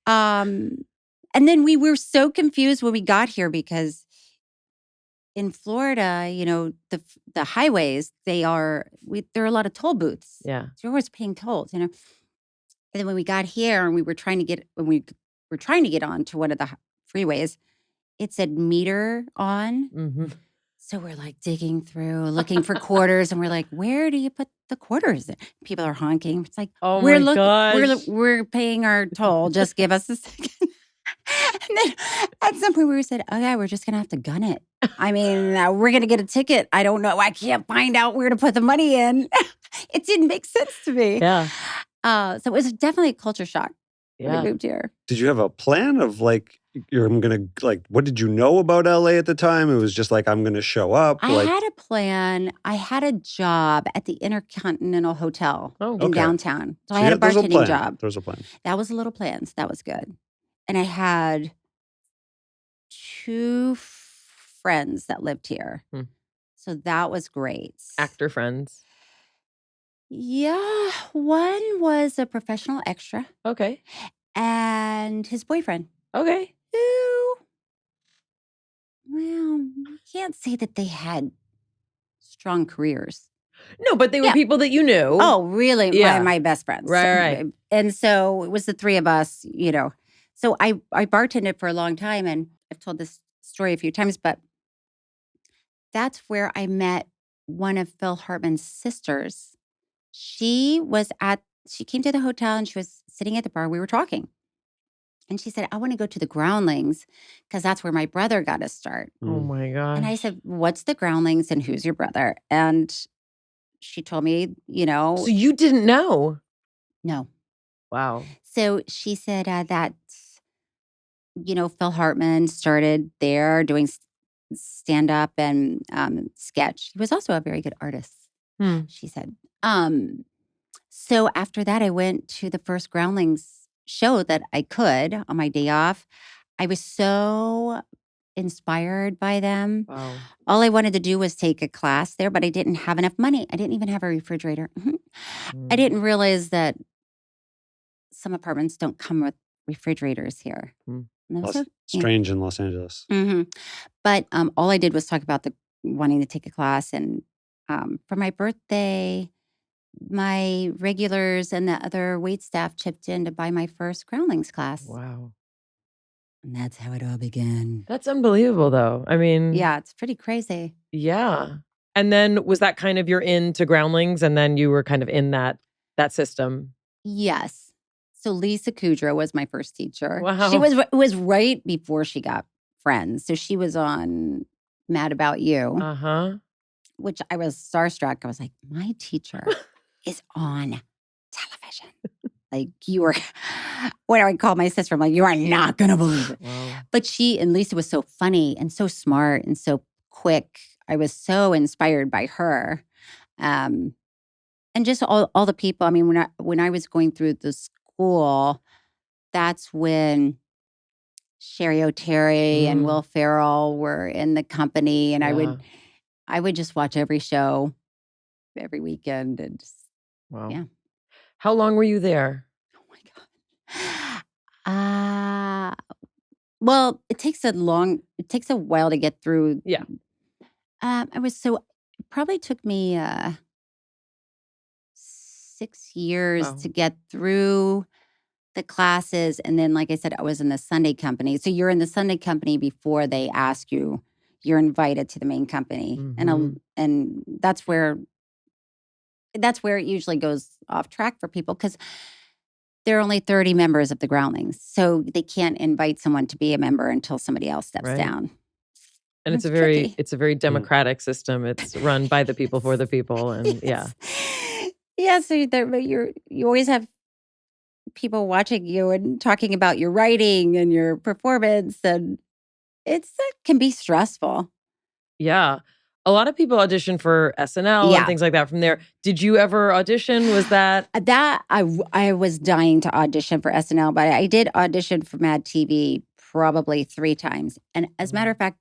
And then we were so confused when we got here because in Florida, the highways, there are a lot of toll booths. Yeah. So you're always paying tolls, And then when we got here and we were trying to get onto one of the freeways, it said meter on. Mm-hmm. So we're like digging through, looking for quarters, and we're like, where do you put the quarters? People are honking. It's like, Oh my gosh. we're paying our toll. Just give us a second. And then at some point we said, okay, we're just going to have to gun it. I mean, we're going to get a ticket. I don't know. I can't find out where to put the money in. It didn't make sense to me. Yeah. So it was definitely a culture shock when Yeah. we moved here. Did you have a plan of what did you know about LA at the time? It was just like, I'm going to show up. I had a plan. I had a job at the Intercontinental Hotel in Okay. downtown. So I had a bartending job. There's a plan. That was a little plan. So that was good. And I had 2 friends that lived here. Hmm. So that was great. Actor friends. Yeah. One was a professional extra Okay. and his boyfriend. Okay. Who, well, can't say that they had strong careers. No, but they were people that you knew. Oh, really? Yeah. My best friends. Right. And so it was the 3 of us, So I bartended for a long time, and I've told this story a few times, but that's where I met one of Phil Hartman's sisters. She came to the hotel and she was sitting at the bar. We were talking. And she said, I want to go to the Groundlings because that's where my brother got his start. Oh my gosh. And I said, what's the Groundlings and who's your brother? And she told me, So you didn't know? No. Wow. So she said that, Phil Hartman started there doing stand-up and sketch. He was also a very good artist, she said. So after that, I went to the first Groundlings show that I could on my day off. I was so inspired by them. Wow. All I wanted to do was take a class there, but I didn't have enough money. I didn't even have a refrigerator. I didn't realize that some apartments don't come with refrigerators here. Strange in Los Angeles. Mm-hmm. But all I did was talk about wanting to take a class. And for my birthday, my regulars and the other wait staff chipped in to buy my first Groundlings class. Wow. And that's how it all began. That's unbelievable, though. I mean, yeah, it's pretty crazy. Yeah. And then was that kind of your into Groundlings, and then you were kind of in that system? Yes. So Lisa Kudrow was my first teacher. Wow. It was right before she got Friends. So she was on Mad About You. Uh-huh. Which I was starstruck. I was like, my teacher is on television. Like, you were, what do I call my sister? I'm like, you are not going to believe it. Wow. But Lisa was so funny and so smart and so quick. I was so inspired by her. And just all the people. I mean, when I was going through the school, that's when Sherry O'Terry and Will Ferrell were in the company. And I would just watch every show every weekend and just, wow. Yeah. How long were you there? Oh my God. Well, it takes a while to get through. Yeah. It probably took me 6 years to get through the classes. And then, like I said, I was in the Sunday company. So you're in the Sunday company before they ask you. You're invited to the main company. Mm-hmm. And that's where it usually goes off track for people because there are only 30 members of the Groundlings. So they can't invite someone to be a member until somebody else steps down. And it's tricky. a very democratic system. It's run by the people for the people, and Yes. Yeah, so you always have people watching you and talking about your writing and your performance, and it can be stressful. yeah. A lot of people audition for SNL and things like that from there. Did you ever audition? Was that I was dying to audition for SNL, but I did audition for Mad TV probably 3 times. And as a matter of fact,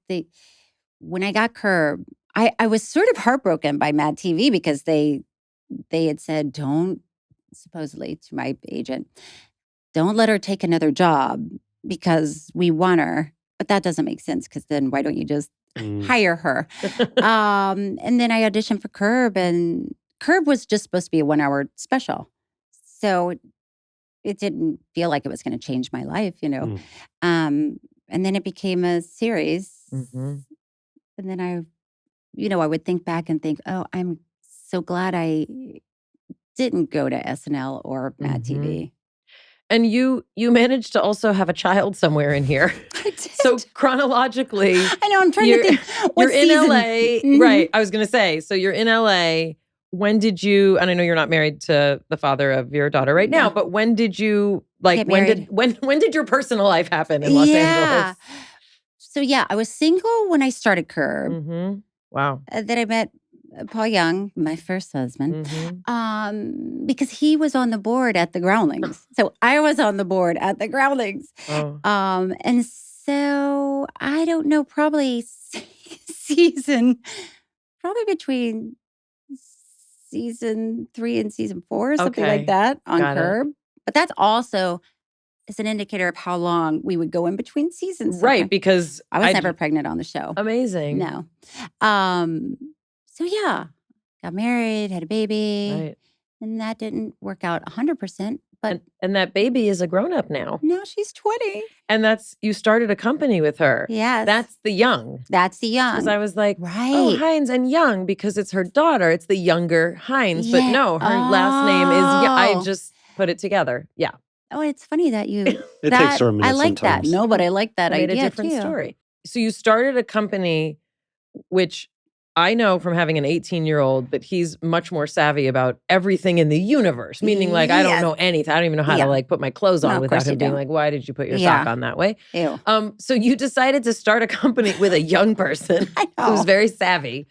when I got Curb, I was sort of heartbroken by Mad TV because they had said, don't, supposedly to my agent, don't let her take another job because we want her. But that doesn't make sense because then why don't you just hire her? And then I auditioned for Curb, and Curb was just supposed to be a 1-hour special. So it didn't feel like it was going to change my life, And then it became a series. And then I would think back and think, oh, I'm so glad I didn't go to SNL or Mad TV. And you managed to also have a child somewhere in here. I did. So chronologically, I know, I'm trying to think. You're in LA, right? I was going to say, so you're in LA. When did you? And I know you're not married to the father of your daughter right now, but when did you get married? when did your personal life happen in Los Angeles? So I was single when I started Curb. Wow. Then I met Paul Young, my first husband, because he was on the board at the Groundlings. So I was on the board at the Groundlings. And so I don't know, probably between season 3 and season 4, something like that on Curb. But that's also is an indicator of how long we would go in between seasons. Right, because I was never pregnant on the show. Amazing. No. So got married, had a baby, and that didn't work out 100%. But and that baby is a grown up now. Now she's 20, and you started a company with her. Yes, that's the Young. Because I was like, oh, Hines and Young, because it's her daughter. It's the younger Hines, but no, her last name is. I just put it together. Yeah. Oh, it's funny that you. It takes her a minute. I like sometimes. that. No, but I like that idea made a different too. Story. So you started a company, which I know from having an 18-year-old that he's much more savvy about everything in the universe. Meaning, like, I don't know anything. I don't even know how to like put my clothes on without him being like, "Why did you put your sock on that way?" Ew. So you decided to start a company with a young person who's very savvy.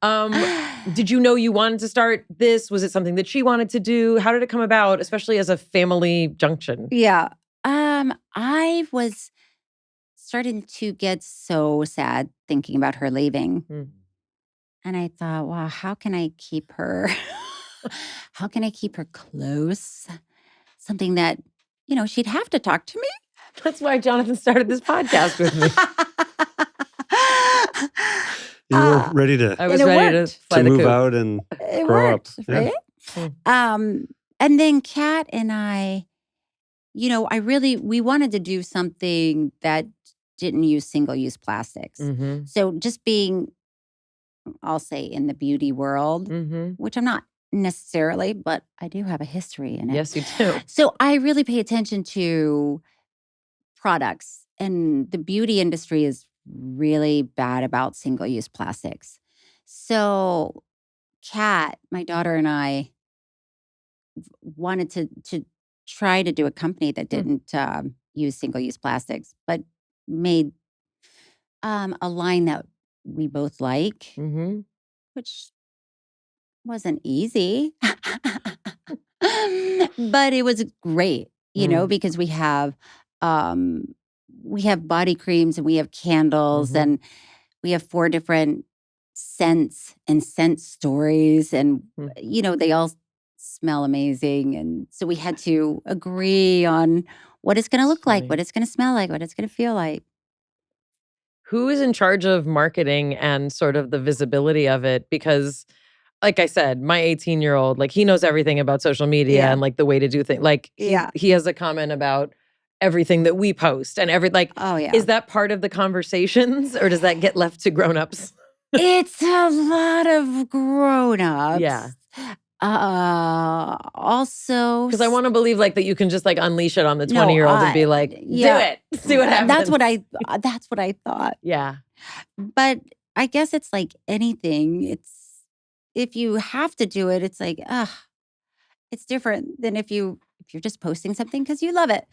Did you know you wanted to start this? Was it something that she wanted to do? How did it come about, especially as a family junction? Yeah. I was starting to get so sad thinking about her leaving. And I thought, wow, how can I keep her? How can I keep her close? Something that, she'd have to talk to me. That's why Jonathan started this podcast with me. You were ready to. I was ready to move out and grow up, right? And then Kat and I, we wanted to do something that didn't use single-use plastics. So just being, I'll say, in the beauty world, which I'm not necessarily, but I do have a history in it. Yes, you do. So I really pay attention to products, and the beauty industry is really bad about single-use plastics. So Kat, my daughter, and I wanted to try to do a company that didn't use single-use plastics, but made a line that we both like, which wasn't easy, but it was great, because we have body creams and we have candles and we have 4 different scents and scent stories, and they all smell amazing. And so we had to agree on what it's going to look like, what it's going to smell like, what it's going to feel like. Who is in charge of marketing and sort of the visibility of it? Because, like I said, my 18-year-old, like, he knows everything about social media and like the way to do things. Like, he has a comment about everything that we post and is that part of the conversations, or does that get left to grown-ups? It's a lot of grown-ups. Yeah. Also, Because I want to believe like that you can just like unleash it on the 20-year-old and be like, do it. See what happens. That's what I thought. Yeah. But I guess it's like anything. It's if you have to do it, it's like, it's different than if you're just posting something because you love it,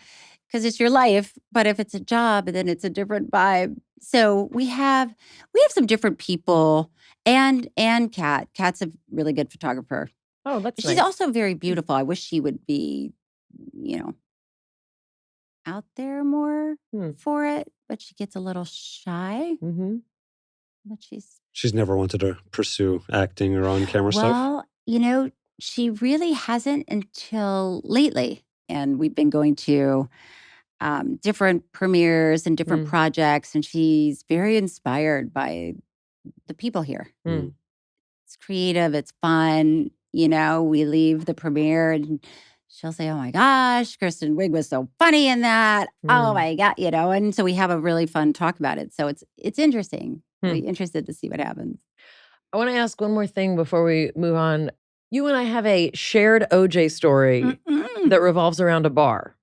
because it's your life. But if it's a job, then it's a different vibe. So we have some different people, and Kat. Kat's a really good photographer. Oh, that's She's nice. also very beautiful. I wish she would be, out there more for it, but she gets a little shy. Mm-hmm. But she's never wanted to pursue acting or on-camera stuff? Well, she really hasn't until lately. And we've been going to different premieres and different projects, and she's very inspired by the people here. It's creative. It's fun. We leave the premiere and she'll say, "Oh my gosh, Kristen Wiig was so funny in that. Oh my God," and so we have a really fun talk about it. So it's interesting. I'll be interested to see what happens. I want to ask one more thing before we move on. You and I have a shared OJ story that revolves around a bar.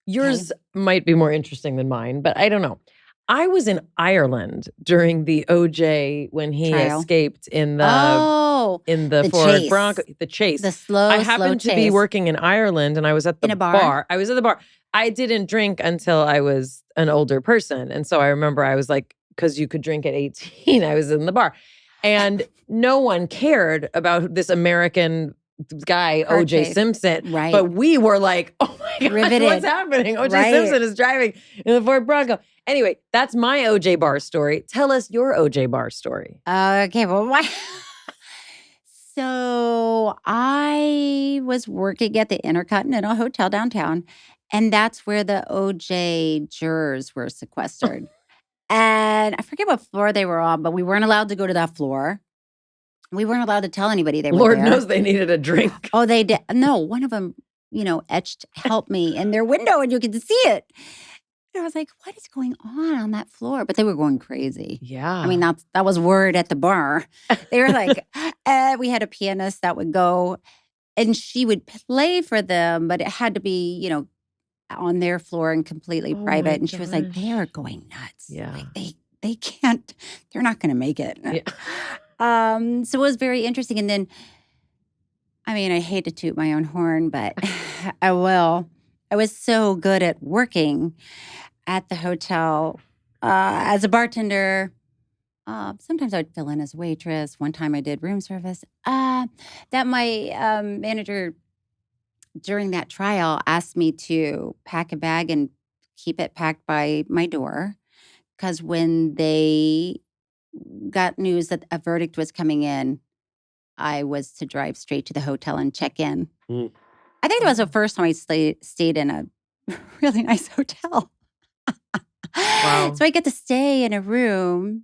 Yours might be more interesting than mine, but I don't know. I was in Ireland during the OJ when he escaped in the Ford Bronco, the chase. The slow, I happened to be working in Ireland, and I was at the bar. I was at the bar. I didn't drink until I was an older person, and so I remember I was like, because you could drink at 18, I was in the bar, and no one cared about this American guy, OJ Simpson. Right. But we were like, oh my God, riveted. What's happening? OJ Simpson is driving in the Ford Bronco. Anyway, that's my OJ bar story. Tell us your OJ bar story. Okay, well, why? So I was working at the Intercontinental Hotel downtown, and that's where the OJ jurors were sequestered. And I forget what floor they were on, but we weren't allowed to go to that floor. We weren't allowed to tell anybody they were Lord there. knows they needed a drink. Oh, they did. No, one of them, etched "help me" in their window, and you could see it. And I was like, what is going on that floor? But they were going crazy. Yeah. I mean, that was word at the bar. They were like, we had a pianist that would go, and she would play for them, but it had to be, on their floor and completely private. And she was like, they are going nuts. Yeah. Like they can't, they're not going to make it. Yeah. So it was very interesting. And then, I mean, I hate to toot my own horn, but I will. I was so good at working at the hotel as a bartender. Sometimes I would fill in as a waitress. One time I did room service. That my manager during that trial asked me to pack a bag and keep it packed by my door, because when they got news that a verdict was coming in, I was to drive straight to the hotel and check in. I think it was the first time I stayed in a really nice hotel. Wow. So I get to stay in a room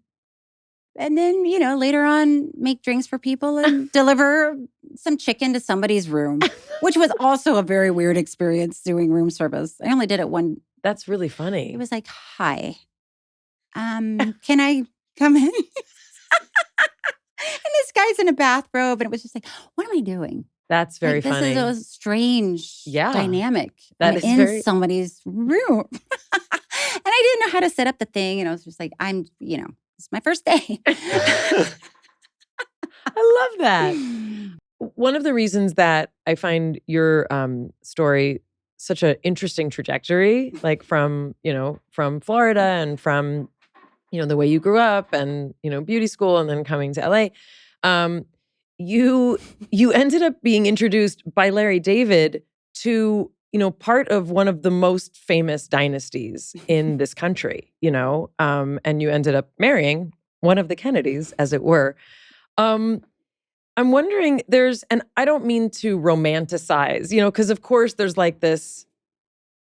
and then, later on make drinks for people and deliver some chicken to somebody's room, which was also a very weird experience doing room service. I only did it one. That's really funny. It was like, "Hi, can I come in?" And this guy's in a bathrobe, and it was just like, what am I doing? That's very funny. This is a strange dynamic. That I'm in somebody's room. And I didn't know how to set up the thing. And I was just like, it's my first day. I love that. One of the reasons that I find your story such an interesting trajectory, like from Florida and from, the way you grew up and, beauty school and then coming to LA, you ended up being introduced by Larry David to, part of one of the most famous dynasties in this country, and you ended up marrying one of the Kennedys, as it were. I'm wondering, and I don't mean to romanticize, because of course there's like this,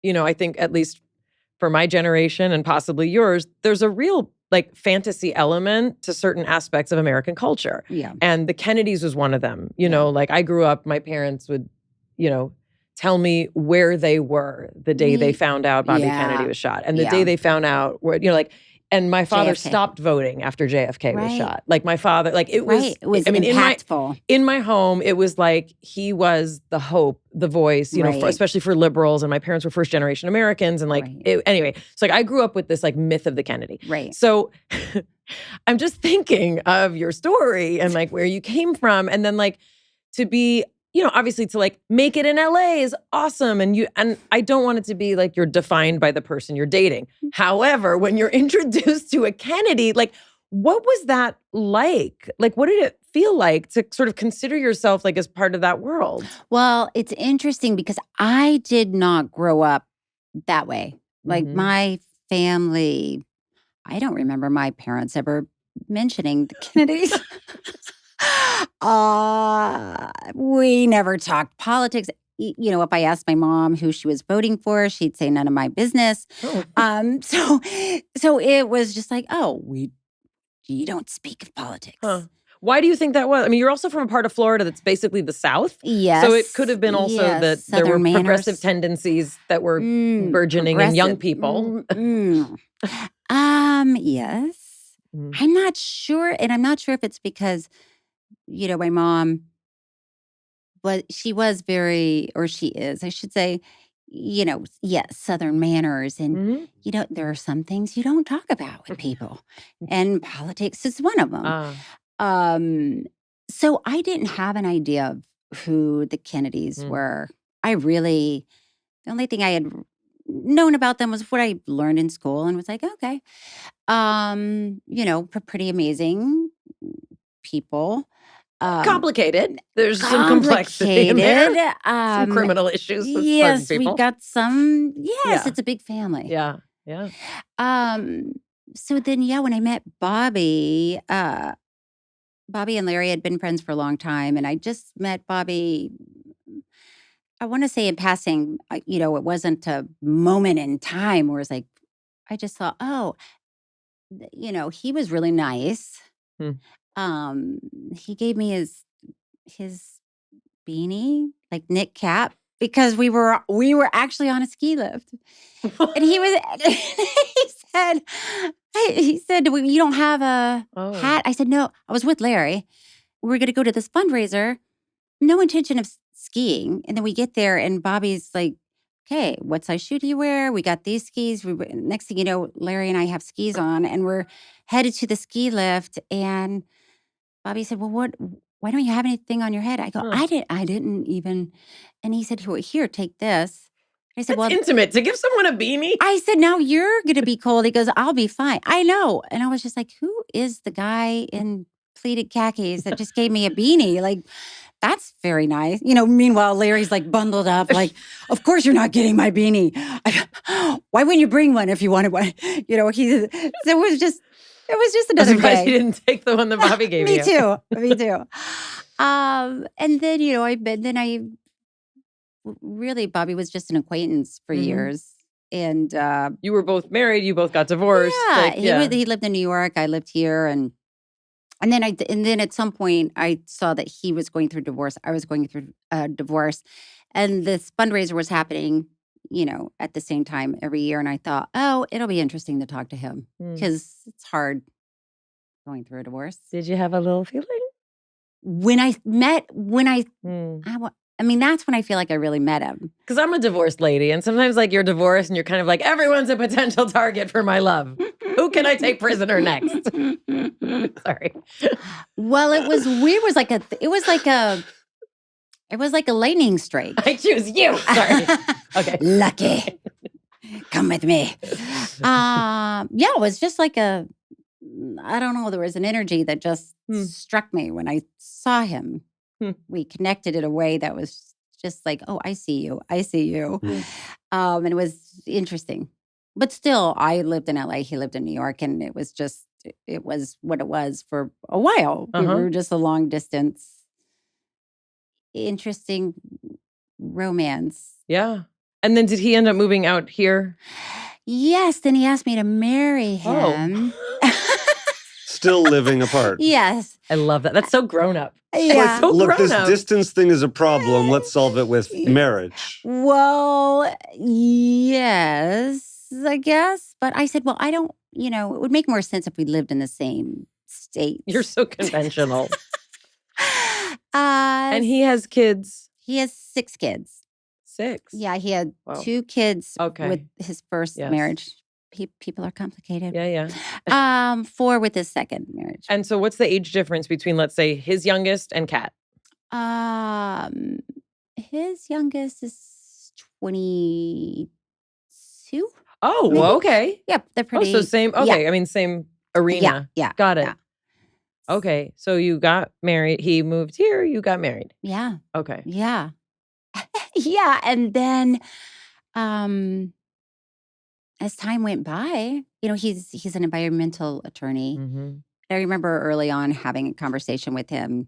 I think at least for my generation and possibly yours, there's a real like fantasy element to certain aspects of American culture. Yeah. And the Kennedys was one of them. Like I grew up, my parents would, tell me where they were the day they found out Bobby Kennedy was shot. And the day they found out where, And my father JFK. stopped voting after JFK was Right. shot. Like my father, like it was, Right. It was I mean, impactful. in my home, it was like he was the hope, the voice, you know, Right. especially for liberals. And my parents were first generation Americans. And like, Right. anyway, so like I grew up with this like myth of the Kennedy. Right. So I'm just thinking of your story and like where you came from. And then like to be, you know, obviously to like make it in LA is awesome. And I don't want it to be like you're defined by the person you're dating. However, when you're introduced to a Kennedy, like what was that like? Like what did it feel like to sort of consider yourself like as part of that world? Well, it's interesting because I did not grow up that way. Like Mhm. my family, I don't remember my parents ever mentioning the Kennedys. We never talked politics. You know, if I asked my mom who she was voting for, she'd say none of my business. Oh. So it was just like, oh, you don't speak of politics. Huh. Why do you think that was? I mean, you're also from a part of Florida that's basically the South. Yes. So it could have been also yes, that there were Southern manners. progressive tendencies that were burgeoning in young people. Yes. Mm. I'm not sure. And I'm not sure if it's because, you know, my mom, but she was very, or she is, I should say, you know, yes, Southern manners. And, Mhm. you know, there are some things you don't talk about with people. And politics is one of them. So I didn't have an idea of who the Kennedys were. The only thing I had known about them was what I learned in school and was like, okay. You know, pretty amazing people. Complicated. There's some complexity in there. Complicated. Some criminal issues with Yes, certain people. we've got some. Yes, Yeah. it's a big family. Yeah, yeah. So then, yeah, when I met Bobby, Bobby and Larry had been friends for a long time, and I just met Bobby. I want to say in passing, you know, it wasn't a moment in time where it's like, I just thought, oh, you know, he was really nice. He gave me his beanie, like knit cap, because we were actually on a ski lift, and he said, "Well, you don't have a hat?" I said, "No, I was with Larry. We were going to go to this fundraiser. No intention of skiing." And then we get there, and Bobby's like, "Okay, what size shoe do you wear? We got these skis." Next thing you know, Larry and I have skis on, and we're headed to the ski lift. And Bobby said, "Well, why don't you have anything on your head?" I go, I didn't even. And he said, "Well, here, take this." I said, That's intimate to give someone a beanie. I said, "Now you're going to be cold." He goes, "I'll be fine." I know. And I was just like, who is the guy in pleated khakis that just gave me a beanie? Like, that's very nice. You know, meanwhile, Larry's like bundled up, like, "Of course you're not getting my beanie. Why wouldn't you bring one if you wanted one?" You know, it was just another I'm surprised day. you didn't take the one that Bobby gave you. Me too. Me too. And then, you know, really, Bobby was just an acquaintance for years. And you were both married. You both got divorced. Yeah, he lived in New York. I lived here, and then at some point I saw that he was going through divorce. I was going through a divorce, and this fundraiser was happening, you know, at the same time every year. And I thought, oh, it'll be interesting to talk to him because it's hard going through a divorce. Did you have a little feeling? I mean, that's when I feel like I really met him. Because I'm a divorced lady, and sometimes like you're divorced and you're kind of like, everyone's a potential target for my love. Who can I take prisoner next? Sorry. Well, it was weird. It was like a lightning strike. I choose you. Sorry. Okay. Lucky. Come with me. Yeah, it was just like I don't know, there was an energy that just struck me when I saw him. We connected in a way that was just like, oh, I see you. I see you. And it was interesting. But still, I lived in LA. He lived in New York. And it was what it was for a while. We were just a long distance, interesting romance. Yeah. And then did he end up moving out here? Yes. Then he asked me to marry him. Still living apart. Yes. I love that. That's so grown up. Yeah. So Look, grown this up. distance thing is a problem. Let's solve it with marriage. Well, yes, I guess. But I said, well, I don't it would make more sense if we lived in the same state. You're so conventional. Uh, And he has kids. He has 6 kids. 6. Yeah, he had Wow. 2 kids Okay. with his first Yes. marriage. People are complicated. Yeah. 4 with his second marriage. And so what's the age difference between, let's say, his youngest and Kat? His youngest is 22. Oh, Maybe. Okay. Yep, they're pretty. Oh, so same. Okay, I mean, same arena. Yeah. Got it. Yeah. Okay, so you got married. He moved here. You got married. Yeah. Okay. Yeah. Yeah. And then as time went by, he's an environmental attorney. Mm-hmm. I remember early on having a conversation with him,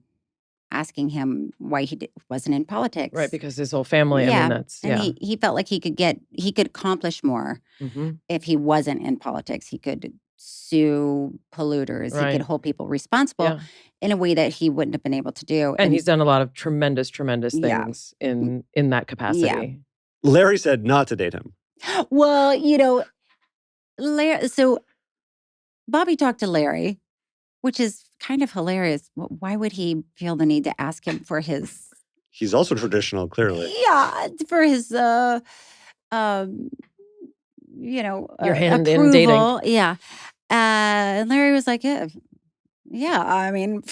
asking him why he wasn't in politics. Right, because his whole family, I mean, that's, And he felt like he could accomplish more Mm-hmm. if he wasn't in politics. He could sue polluters. He Right. could hold people responsible Yeah. in a way that he wouldn't have been able to do. And he's done a lot of tremendous Yeah. things in that capacity. Larry said not to date him. Well, Larry, so Bobby talked to Larry, which is kind of hilarious. Why would he feel the need to ask him for his? He's also traditional, clearly. Yeah, for his, Your hand in approval. Yeah. And Larry was like, yeah, I mean,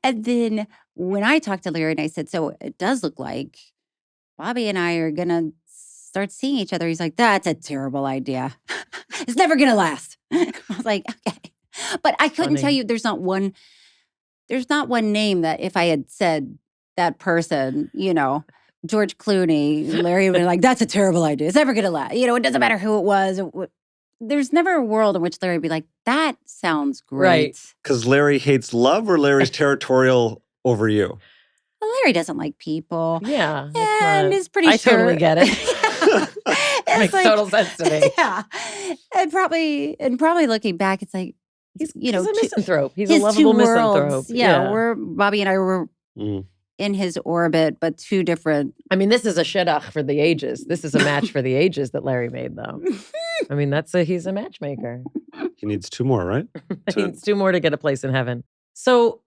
and then when I talked to Larry and I said, so it does look like Bobby and I are going to start seeing each other. He's like, that's a terrible idea. It's never going to last. I was like, okay. But I couldn't tell you, there's not one name that if I had said that person, George Clooney, Larry would be like, that's a terrible idea. It's never going to last. It doesn't matter who it was. There's never a world in which Larry would be like, that sounds great. Right. Because Larry hates love or Larry's territorial over you? Well, Larry doesn't like people. Yeah. And is pretty I sure. totally get it. It's Makes like- total sense to me. Yeah. And probably looking back, it's like, He's a misanthrope. He's a his lovable two worlds. misanthrope. Yeah, Bobby and I were Mm. in his orbit, but 2 different. I mean, this is a shidduch for the ages. This is a match for the ages that Larry made, though. I mean, he's a matchmaker. He needs 2 more, right? He needs 2 more to get a place in heaven. So,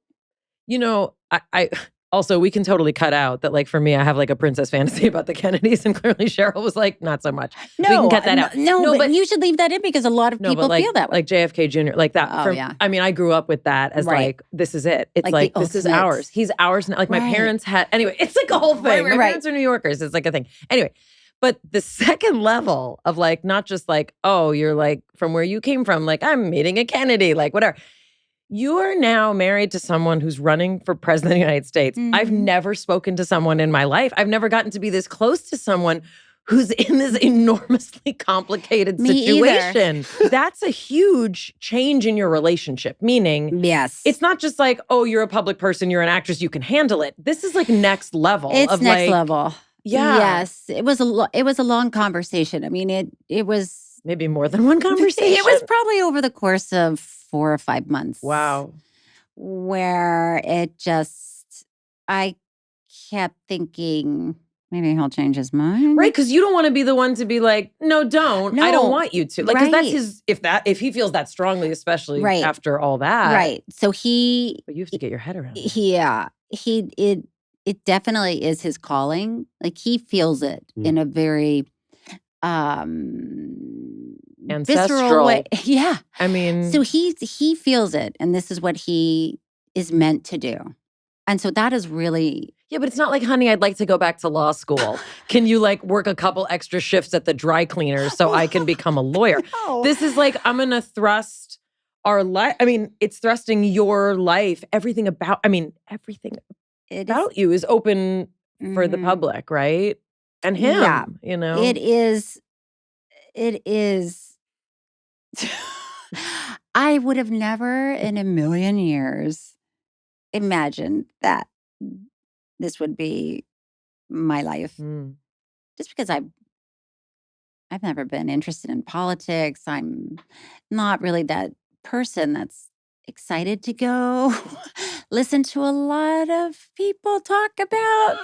I also, we can totally cut out that, like, for me, I have like a princess fantasy about the Kennedys, and clearly Cheryl was like, not so much. No, we can cut that out. No, but you should leave that in because a lot of people like, feel that way. Like JFK Jr., like that. Oh, yeah. I mean, I grew up with that as Right. like, this is it. It's Like like the this is ultimate. ours. He's ours now. Like my Right. parents had, anyway, it's like a whole thing. Right. My parents are New Yorkers. It's like a thing. Anyway, but the second level of like, not just like, oh, you're like from where you came from, like I'm meeting a Kennedy, like whatever. You are now married to someone who's running for president of the United States. I've Mhm. never spoken to someone in my life. I've never gotten to be this close to someone who's in this enormously complicated Me either. situation. That's a huge change in your relationship, meaning Yes. it's not just like, oh, you're a public person, you're an actress, you can handle it. This is like next level. It's of next like, level. Yeah. Yes. It was a long conversation. I mean, it was Maybe more than one conversation. It was probably over the course of 4 or 5 months. Wow. Where I kept thinking, maybe he'll change his mind. Right, because you don't want to be the one to be like, no, don't. I No. don't want you to. Like, because that's Right. if he feels that strongly, especially Right. after all that. Right. So But you have to get your head around it. it definitely is his calling. Like he feels it in a very visceral Ancestral. way. Yeah. I mean, So he feels it, and this is what he is meant to do. And so that is really yeah, but it's not like, honey, I'd like to go back to law school. Can you like work a couple extra shifts at the dry cleaner so I can become a lawyer? This is like, I'm going to thrust our life. I mean, it's thrusting your life. Everything about you is open for the Mhm. public, right? And him, Yeah. It is. I would have never in a million years imagined that this would be my life. Just because I've never been interested in politics. I'm not really that person that's excited to go listen to a lot of people talk about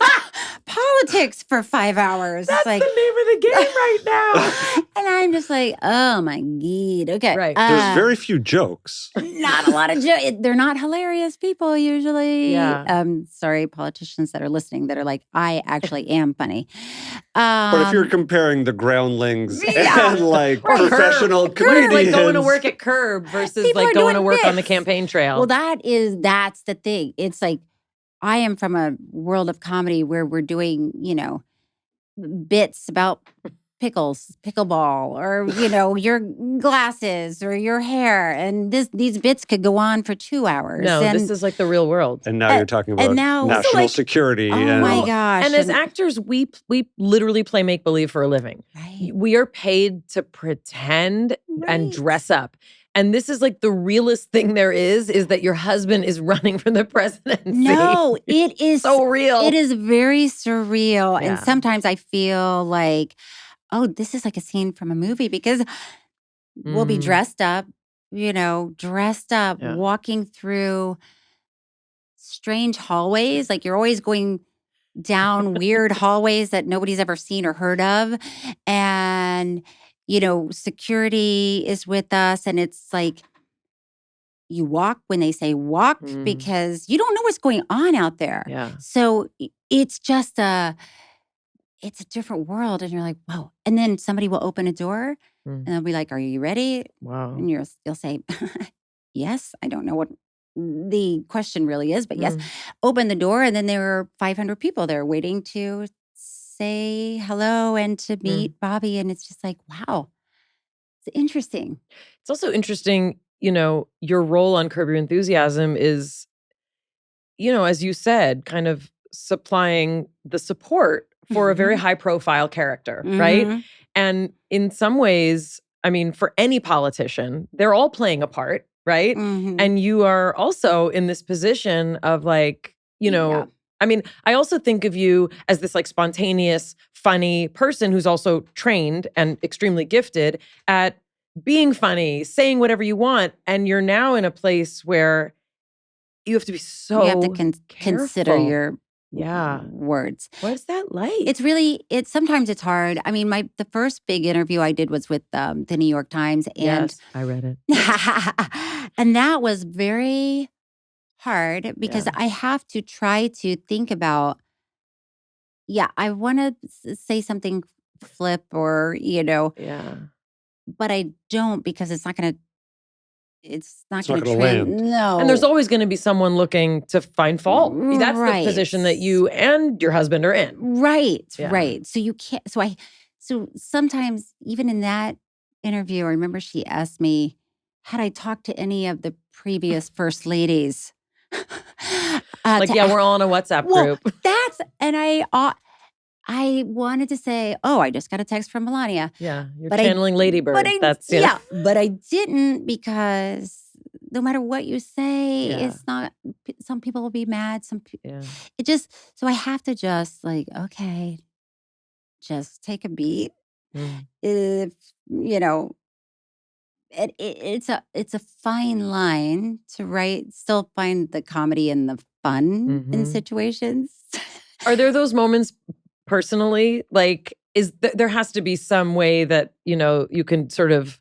politics for 5 hours. That's It's like, the name of the game right now. and I'm just like, oh my God. Okay. Right. There's very few jokes. Not a lot of jokes. They're not hilarious people usually. Yeah. Sorry, politicians that are listening that are like, I actually am funny. But if you're comparing the Groundlings Yeah. and like Or professional Curb. What is comedians, like going to work at Curb versus People like are going to doing work on the bits. campaign trail? Well, that's the thing. It's like, I am from a world of comedy where we're doing, bits about pickles, pickleball, or, your glasses or your hair. And these bits could go on for 2 hours. No, and, this is like the real world. and now you're talking about now- national security. oh and my gosh. And as actors, we literally play make believe for a living. Right. We are paid to pretend and Right. dress up. And this is like the realest thing there is that your husband is running for the presidency. No, it is so real. It is very surreal. Yeah. And sometimes I feel like, oh, this is like a scene from a movie because we'll be dressed up, Yeah. walking through strange hallways. Like you're always going down weird hallways that nobody's ever seen or heard of. And, security is with us. And it's like, you walk when they say walk because you don't know what's going on out there. Yeah. So it's just it's a different world. And you're like, whoa. And then somebody will open a door and they'll be like, are you ready? Wow. And you'll say, yes. I don't know what the question really is, but yes. Open the door. And then there were 500 people there waiting to say hello and to meet Bobby. And it's just like, wow, it's interesting. It's also interesting, your role on Curb Your Enthusiasm is, as you said, kind of supplying the support for a very high profile character, right? And in some ways, I mean, for any politician, they're all playing a part, right? And you are also in this position of like, Yeah. I mean, I also think of you as this like spontaneous, funny person who's also trained and extremely gifted at being funny, saying whatever you want. And you're now in a place where you have to be so You have to consider careful. your Yeah. words. What's that like? Sometimes it's hard. I mean, the first big interview I did was with the New York Times, and yes, I read it. and that was very hard because I have to try to think about, I want to say something flip or, Yeah. but I don't because it's not going to not trend. gonna land. No. And there's always going to be someone looking to find fault. That's Right. the position that you and your husband are in. Right, Yeah. right. So you can't, so sometimes even in that interview, I remember she asked me, had I talked to any of the previous first ladies? We're all in a WhatsApp Well, group. And I wanted to say, oh, I just got a text from Melania. Yeah, you're But channeling Ladybird. But I didn't because no matter what you say, it's not, some people will be mad. It just, so I have to just like, okay, just take a beat. If, it's a fine line to still find the comedy and the fun in situations. Are there those moments personally? Like, there has to be some way that, you can sort of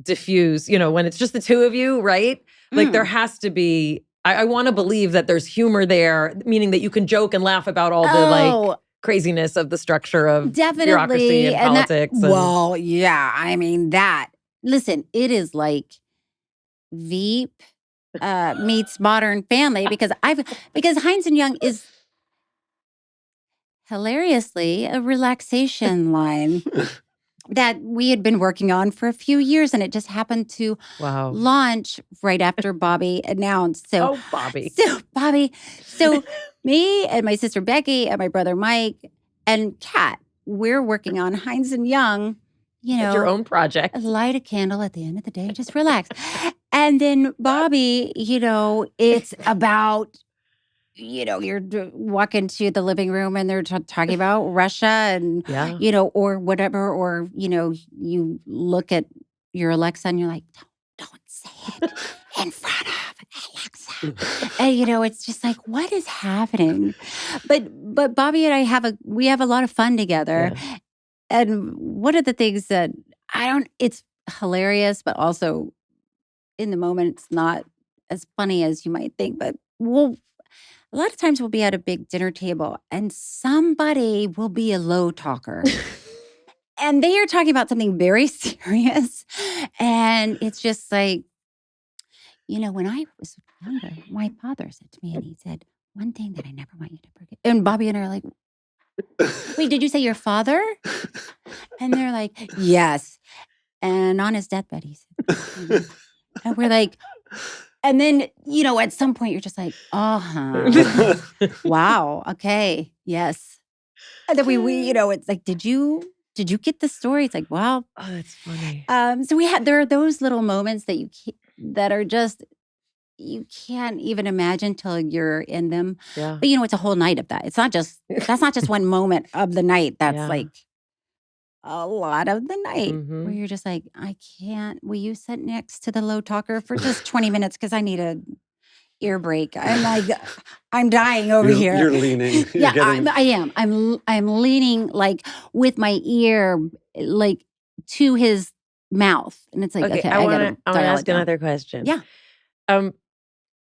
diffuse, when it's just the two of you, right? Like there has to be, I want to believe that there's humor there, meaning that you can joke and laugh about all the like craziness of the structure of bureaucracy and politics. Well, yeah, I mean that. Listen, it is like Veep meets Modern Family because Hines and Young is hilariously a relaxation line that we had been working on for a few years, and it just happened to launch right after Bobby announced. So, Bobby. So me and my sister Becky and my brother Mike and Kat, we're working on Hines and Young. It's your own project. Light a candle at the end of the day, just relax. And then Bobby, it's about, you're walking to the living room and they're talking about Russia and, or whatever. Or, you look at your Alexa and you're like, don't say it in front of Alexa. And, it's just like, what is happening? But Bobby and I we have a lot of fun together. Yeah. And one of the things that it's hilarious, but also in the moment, it's not as funny as you might think. But a lot of times we'll be at a big dinner table and somebody will be a low talker. And they are talking about something very serious. And it's just like, when I was younger, my father said to me, and he said, one thing that I never want you to forget. And Bobby and I are like, wait, did you say your father? And they're like, yes. And on his deathbed, he said, and we're like, and then, at some point you're just like, wow, okay, yes. And then it's like, did you get the story? It's like, wow. Oh, that's funny. So there are those little moments that are just, you can't even imagine till you're in them. Yeah. But it's a whole night of that. That's not just one moment of the night. That's like a lot of the night where you're just like, I can't, will you sit next to the low talker for just 20 minutes? Because I need a ear break. I'm like, I'm dying over here. You're leaning. I am. I'm leaning like with my ear, like to his mouth. And it's like, okay, I want to ask another question. Yeah.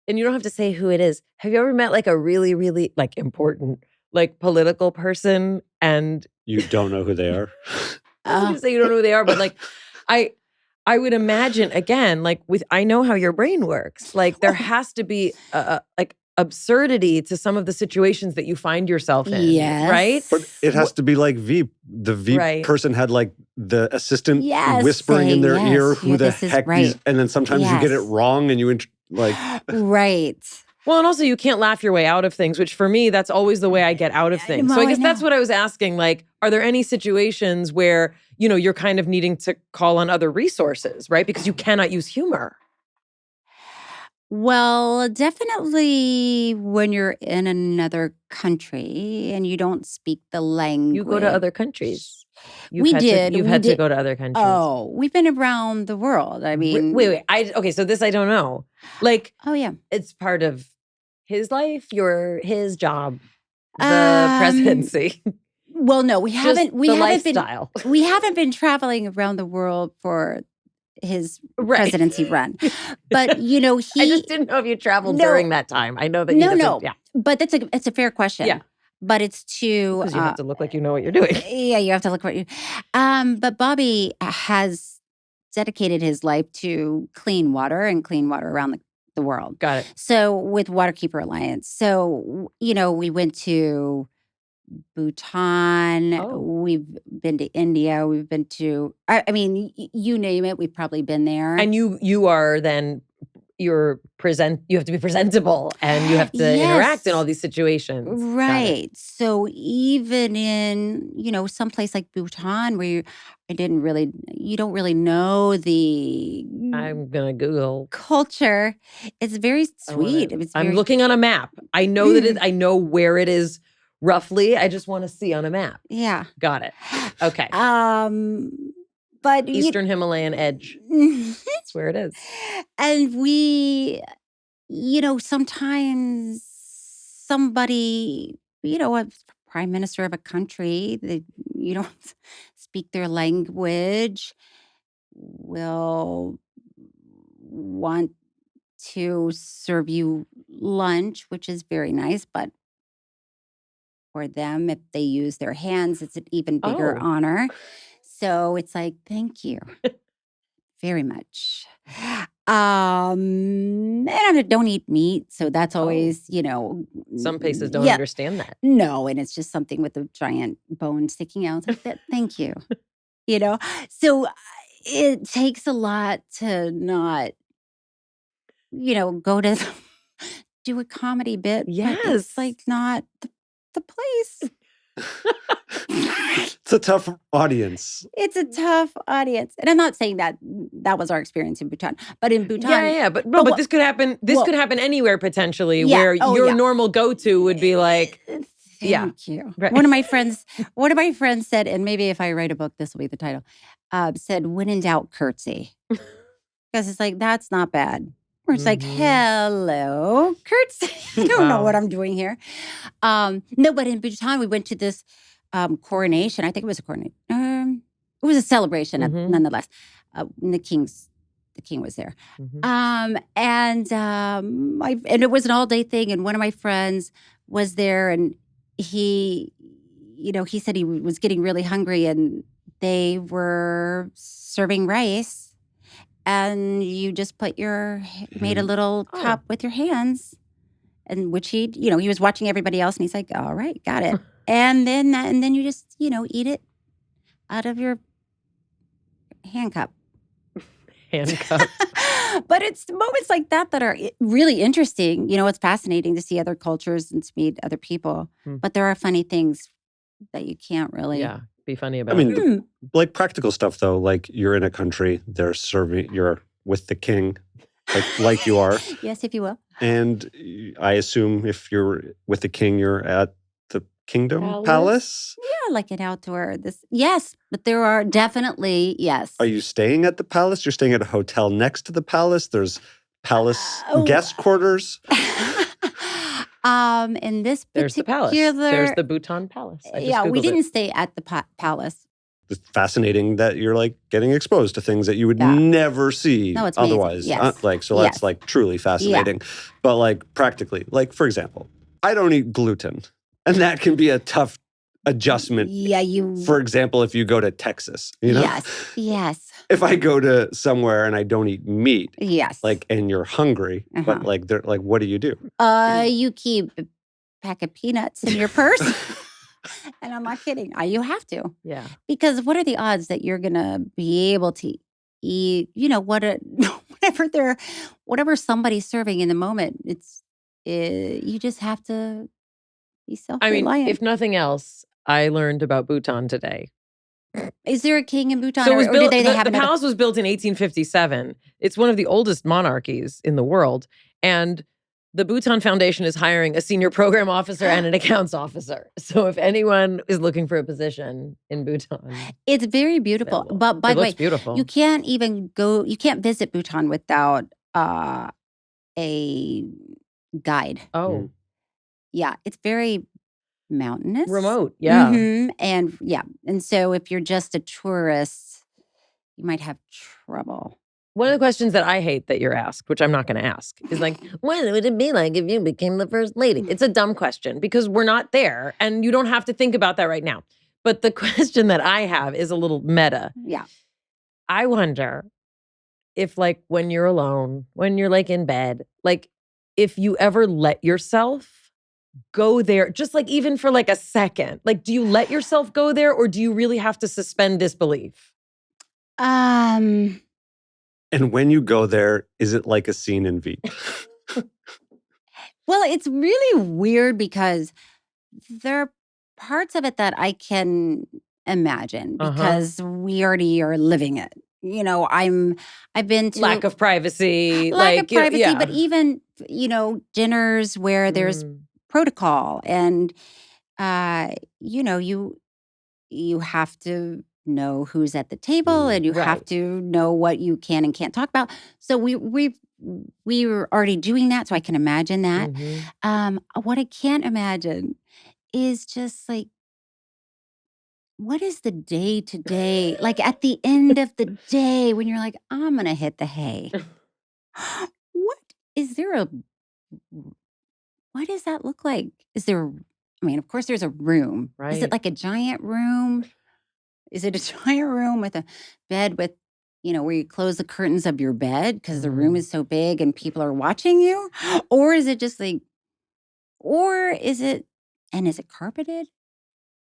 And you don't have to say who it is. Have you ever met like a really, really like important, like political person and you don't know who they are? You say you don't know who they are, but like I would imagine again, like I know how your brain works. Like there has to be like absurdity to some of the situations that you find yourself in. Yes. Right? But it has to be like Veep. The Veep person had like the assistant whispering in their ear who the heck these, and then sometimes you get it wrong and you right. Well, and also you can't laugh your way out of things, which for me, that's always the way I get out of things. So I guess that's what I was asking. Like, are there any situations where, you're kind of needing to call on other resources, right? Because you cannot use humor. Well, definitely when you're in another country and you don't speak the language. You go to other countries. You've had to go to other countries. Oh, we've been around the world. I mean, wait. Okay, so this I don't know. Like, oh yeah, it's part of his life, his job, the presidency. Well, no, we haven't. We haven't lifestyle. We haven't been traveling around the world for his presidency run, but I just didn't know if you traveled during that time. I know that yeah, but it's a fair question. Yeah. But it's because you have to look like you know what you're doing. Yeah, you have to look what you. But Bobby has dedicated his life to clean water around the world. Got it. So with Waterkeeper Alliance, so we went to Bhutan. Oh. We've been to India. We've been to. I mean, you name it. We've probably been there. And you are then. You have to be presentable and you have to interact in all these situations. Right. So even in, some place like Bhutan where you don't really know the I'm going to Google culture. It's very sweet. I'm looking on a map. I know that I know where it is roughly. I just want to see on a map. Yeah. Got it. Okay. But Eastern Himalayan edge. That's where it is. And we, sometimes somebody, a prime minister of a country that you don't speak their language will want to serve you lunch, which is very nice. But for them, if they use their hands, it's an even bigger honor. So it's like, thank you very much. And I don't eat meat. So that's always, Some places don't understand that. No, and it's just something with a giant bone sticking out. Like that. Thank you. So it takes a lot to not, go to do a comedy bit. Yes. It's like not the place. It's a tough audience. It's a tough audience. And I'm not saying that was our experience in Bhutan. But in Bhutan. Yeah. But this could happen. This could happen anywhere potentially where your normal go-to would be like, Thank you. Right. One of my friends said, and maybe if I write a book, this will be the title, said, when in doubt, curtsy. Because it's like, that's not bad. We're just like, hello, Kurtz. I don't know what I'm doing here. No, but in Bhutan, we went to this coronation. I think it was a coronation. It was a celebration, nonetheless. And the king was there. And it was an all-day thing. And one of my friends was there, and he said he was getting really hungry, and they were serving rice, and you just made a little cup with your hands, and which he was watching everybody else, and he's like, all right, got it. And then you just, eat it out of your hand cup. But it's moments like that are really interesting. It's fascinating to see other cultures and to meet other people. But there are funny things that you can't really be funny about. I mean, like practical stuff though, like you're in a country, you're with the king, like you are. Yes, if you will. And I assume if you're with the king, you're at the Kingdom Palace? Yeah, like an outdoor. Yes, but there are definitely, yes. Are you staying at the palace? You're staying at a hotel next to the palace? There's palace guest quarters? In this particular... There's the palace. There's the Bhutan Palace. We didn't stay at the palace. It's fascinating that you're like getting exposed to things that you would never see otherwise. Yes. That's like truly fascinating. But like practically, like for example, I don't eat gluten. And that can be a tough adjustment. Yeah, for example, if you go to Texas, Yes. If I go to somewhere and I don't eat meat, and you're hungry, but they're like, what do? You keep a pack of peanuts in your purse. And I'm not kidding. You have to. Yeah. Because what are the odds that you're gonna be able to eat? Whatever somebody's serving in the moment. You just have to. I mean, if nothing else, I learned about Bhutan today. Is there a king in Bhutan? So it was built, the palace was built in 1857. It's one of the oldest monarchies in the world. And the Bhutan Foundation is hiring a senior program officer and an accounts officer. So if anyone is looking for a position in Bhutan. It's very beautiful. But by the way, beautiful. You can't visit Bhutan without a guide. Oh. Yeah, it's very mountainous. Remote, yeah. And so if you're just a tourist, you might have trouble. One of the questions that I hate that you're asked, which I'm not going to ask, is like, what would it be like if you became the first lady? It's a dumb question because we're not there and you don't have to think about that right now. But the question that I have is a little meta. Yeah. I wonder if like when you're alone, when you're like in bed, like if you ever let yourself go there, just like even for like a second. Like, do you let yourself go there or do you really have to suspend disbelief? And when you go there, is it like a scene in Veep? Well, it's really weird because there are parts of it that I can imagine because we already are living it. I've been to lack of privacy. But even, dinners where there's protocol and you have to know who's at the table and you have to know what you can and can't talk about. So we were already doing that, so I can imagine that. What I can't imagine is just like, what is the day to day like at the end of the day when you're like, I'm gonna hit the hay? What does that look like? Of course there's a room. Right. Is it like a giant room? Is it a giant room with a bed with, where you close the curtains of your bed because the room is so big and people are watching you? Or is it just like, is it carpeted?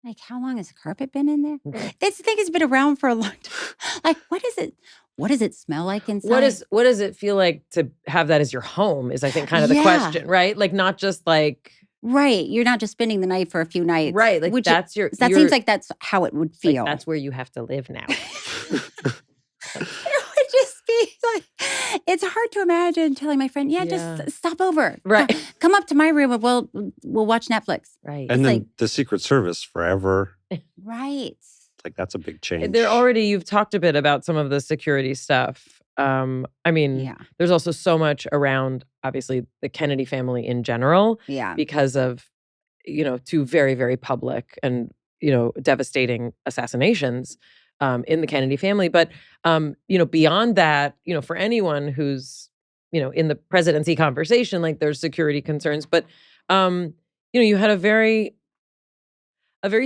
Like, how long has the carpet been in there? This thing has been around for a long time. Like, what is it? What does it smell like inside? What does it feel like to have that as your home is, I think, kind of the question, right? Like, not just like... Right. You're not just spending the night for a few nights. Right. Like, that seems like that's how it would feel. Like that's where you have to live now. It would just be like, it's hard to imagine telling my friend, just stop over. Right. Come up to my room and we'll watch Netflix. Right. And then the Secret Service forever. Right. Like, that's a big change. You've talked a bit about some of the security stuff. I mean, there's also so much around, obviously, the Kennedy family in general because of, two very, very public and, devastating assassinations in the Kennedy family. But, beyond that, for anyone who's, in the presidency conversation, like there's security concerns. But, you had a very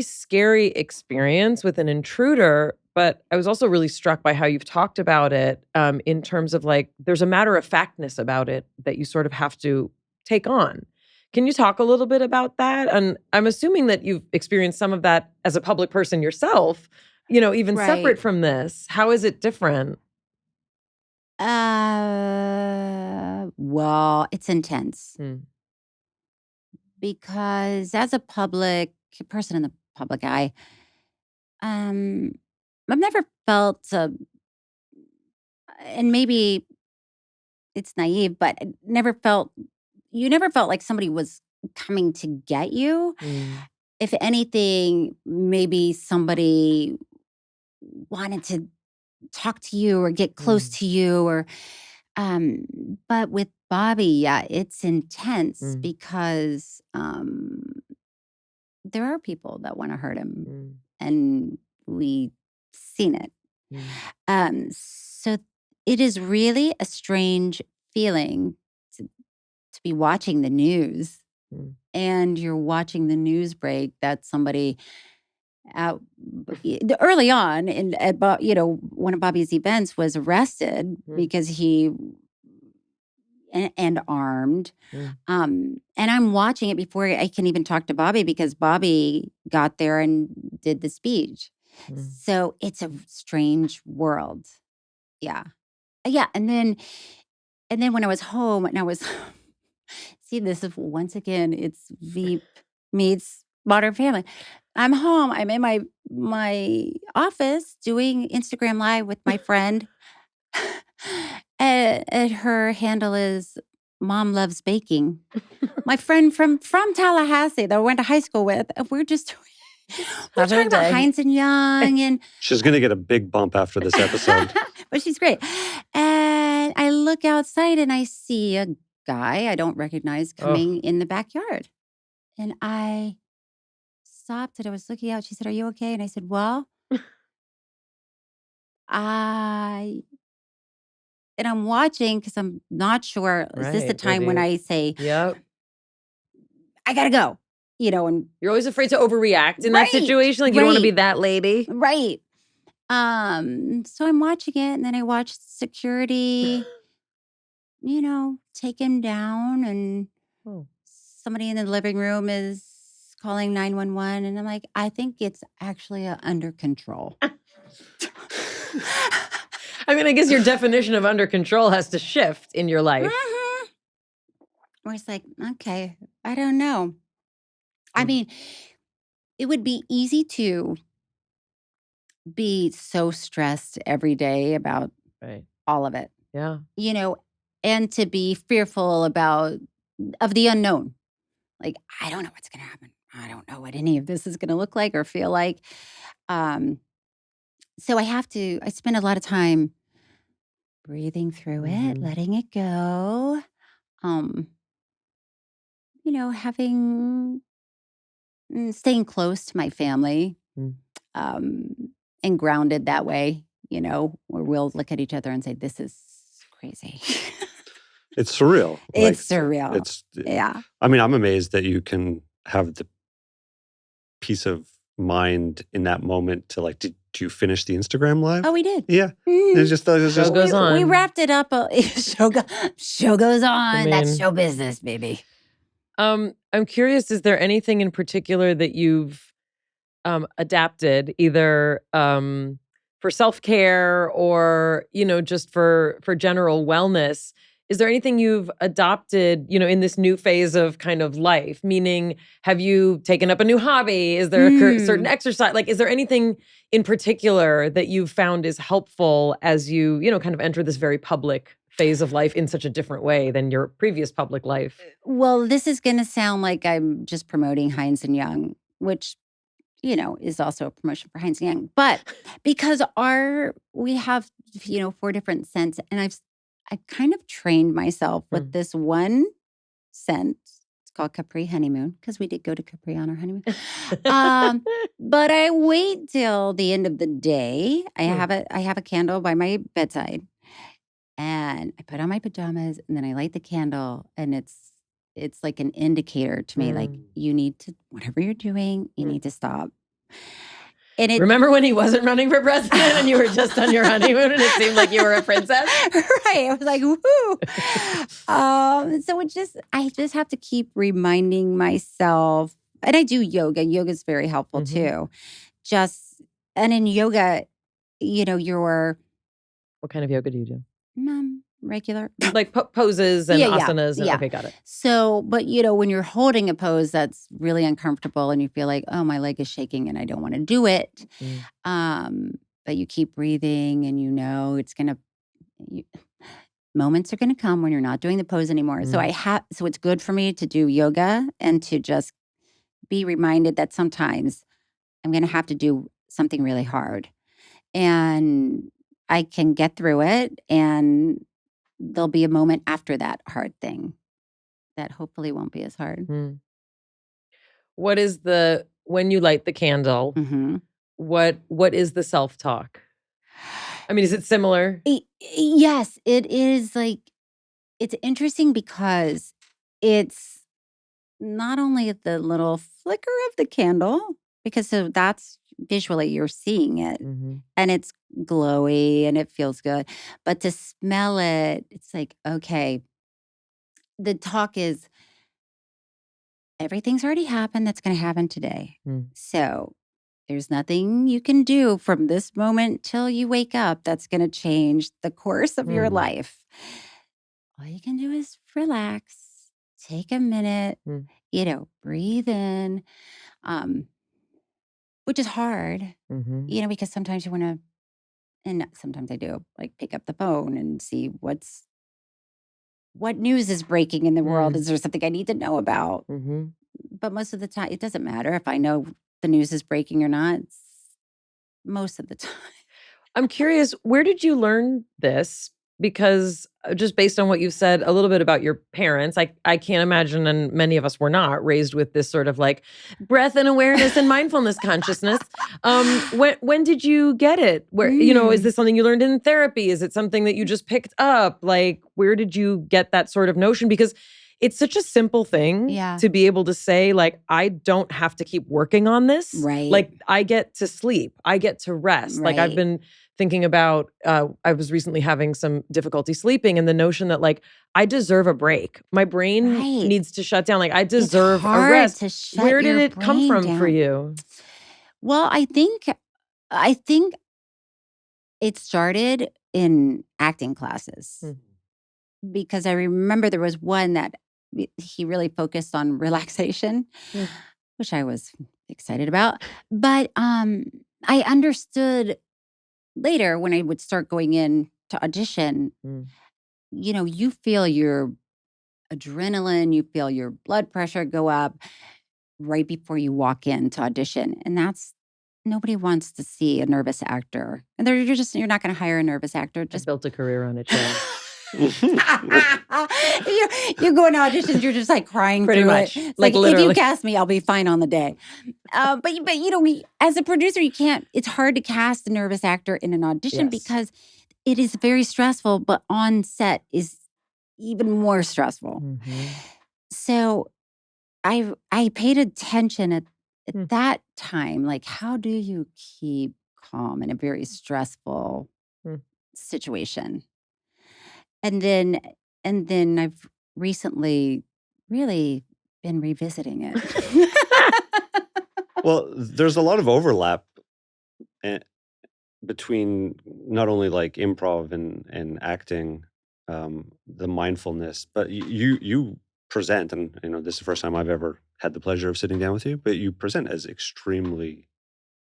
scary experience with an intruder, but I was also really struck by how you've talked about it in terms of like, there's a matter of factness about it that you sort of have to take on. Can you talk a little bit about that? And I'm assuming that you've experienced some of that as a public person yourself, even separate from this. How is it different? Well, it's intense. Because as a public person in the public eye, I've never felt, and maybe it's naive, but you never felt like somebody was coming to get you. If anything, maybe somebody wanted to talk to you or get close to you, or, but with Bobby, it's intense because, there are people that want to hurt him, and we've seen it. So it is really a strange feeling to be watching the news, and you're watching the news break that somebody out early on one of Bobby's events was arrested because he and armed. And I'm watching it before I can even talk to Bobby because Bobby got there and did the speech. So it's a strange world. Yeah. And then when I was home and I was see, this is once again, it's Veep meets Modern Family. I'm home. I'm in my office doing Instagram Live with my friend. And her handle is Mom Loves Baking. My friend from Tallahassee that I went to high school with. We're talking about Hines and Young. And she's going to get a big bump after this episode. But she's great. And I look outside and I see a guy I don't recognize coming in the backyard. And I stopped and I was looking out. She said, "Are you okay?" And I said, "Well, and I'm watching because I'm not sure. Is this the time when I say, I gotta go? And you're always afraid to overreact in that situation. Like you don't want to be that lady. Right. So I'm watching it and then I watch security, take him down, and somebody in the living room is calling 911. And I'm like, I think it's actually under control. I mean, I guess your definition of under control has to shift in your life. Where it's like, okay, I don't know. I mean, it would be easy to be so stressed every day about all of it. Yeah. And to be fearful of the unknown. Like, I don't know what's going to happen. I don't know what any of this is going to look like or feel like. So I spend a lot of time breathing through it, letting it go, staying close to my family, and grounded that way, where we'll look at each other and say, this is crazy. It's surreal. It's surreal. I mean, I'm amazed that you can have the peace of mind in that moment to like, did you finish the Instagram Live? Oh, we did. Yeah. It just goes on. We wrapped it up. Show goes on. That's show business, baby. I'm curious, is there anything in particular that you've adapted either for self-care or, just for general wellness? Is there anything you've adopted, in this new phase of kind of life? Meaning, have you taken up a new hobby? Is there a certain exercise? Like, is there anything in particular that you've found is helpful as you, kind of enter this very public phase of life in such a different way than your previous public life? Well, this is going to sound like I'm just promoting Hines and Young, which, is also a promotion for Heinz Young. But because we have, 4 different scents, and I kind of trained myself with this one scent. It's called Capri Honeymoon, because we did go to Capri on our honeymoon. But I wait till the end of the day. I have a candle by my bedside, and I put on my pajamas, and then I light the candle, and it's like an indicator to me, like, you need to, whatever you're doing, you need to stop. And Remember when he wasn't running for president and you were just on your honeymoon and it seemed like you were a princess? Right. I was like, woohoo. So I just have to keep reminding myself. And I do yoga. Yoga is very helpful too. And in yoga, What kind of yoga do you do? Regular. Like poses and asanas. Yeah. Okay, got it. So, but when you're holding a pose that's really uncomfortable and you feel like, oh, my leg is shaking and I don't want to do it. But you keep breathing and it's going to, moments are going to come when you're not doing the pose anymore. So so it's good for me to do yoga and to just be reminded that sometimes I'm going to have to do something really hard. And I can get through it, and there'll be a moment after that hard thing that hopefully won't be as hard. What is when you light the candle, what is the self-talk? I mean, is it similar? Yes, it is. Like, it's interesting because it's not only the little flicker of the candle, because so that's visually you're seeing it and it's glowy and it feels good. But to smell it, it's like, okay, the talk is everything's already happened that's going to happen today. So there's nothing you can do from this moment till you wake up that's going to change the course of your life. All you can do is relax, take a minute, breathe in, which is hard, because sometimes you want to, and sometimes I do, like pick up the phone and see what news is breaking in the world. Is there something I need to know about? But most of the time, it doesn't matter if I know the news is breaking or not. Most of the time. I'm curious, where did you learn this? Because just based on what you've said a little bit about your parents, I can't imagine, and many of us were not raised with this sort of like breath and awareness and mindfulness consciousness. When did you get it? Where, is this something you learned in therapy? Is it something that you just picked up? Like, where did you get that sort of notion? Because it's such a simple thing to be able to say, like, I don't have to keep working on this. Right. Like, I get to sleep. I get to rest. Right. Like, I've been thinking about, I was recently having some difficulty sleeping, and the notion that, like, I deserve a break. My brain needs to shut down. Like, I deserve a rest. To shut Where did your it come brain from down. for you? Well, I think it started in acting classes. Because I remember there was one that he really focused on relaxation, which I was excited about. But I understood later when I would start going in to audition, you feel your adrenaline, you feel your blood pressure go up right before you walk in to audition. And nobody wants to see a nervous actor. And you're not going to hire a nervous actor. Just built a career on it, Cheryl. You go into auditions, you're just like crying pretty through much. it. Like If literally. you cast me, I'll be fine on the day. But as a producer, you can't. It's hard to cast a nervous actor in an audition because it is very stressful. But on set is even more stressful. So I paid attention at that time. Like, how do you keep calm in a very stressful situation? And then I've recently really been revisiting it. Well, there's a lot of overlap between not only like improv and acting, the mindfulness, but you present, and this is the first time I've ever had the pleasure of sitting down with you, but you present as extremely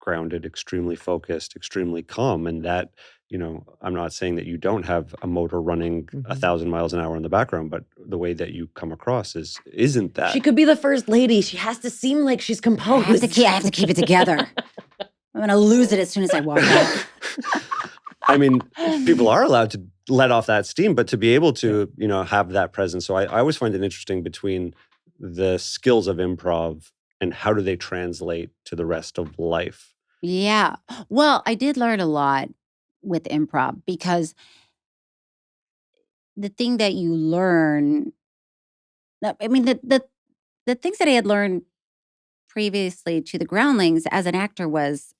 grounded, extremely focused, extremely calm. And that, I'm not saying that you don't have a motor running 1,000 miles an hour in the background, but the way that you come across isn't that. She could be the first lady. She has to seem like she's composed. I have to keep it together. I'm going to lose it as soon as I walk out. I mean, people are allowed to let off that steam, but to be able to, have that presence. So I always find it interesting between the skills of improv and how do they translate to the rest of life. Yeah. Well, I did learn a lot with improv because the thing that you learn, I mean, the things that I had learned previously to the Groundlings as an actor was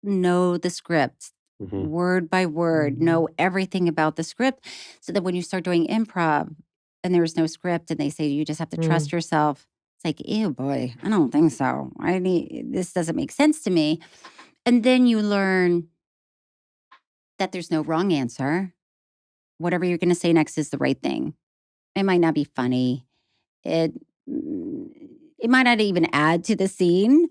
know the script word by word, know everything about the script, so that when you start doing improv and there's no script and they say you just have to trust yourself, it's like, ew, boy, I don't think so. This doesn't make sense to me. And then you learn that there's no wrong answer. Whatever you're going to say next is the right thing. It might not be funny. It might not even add to the scene,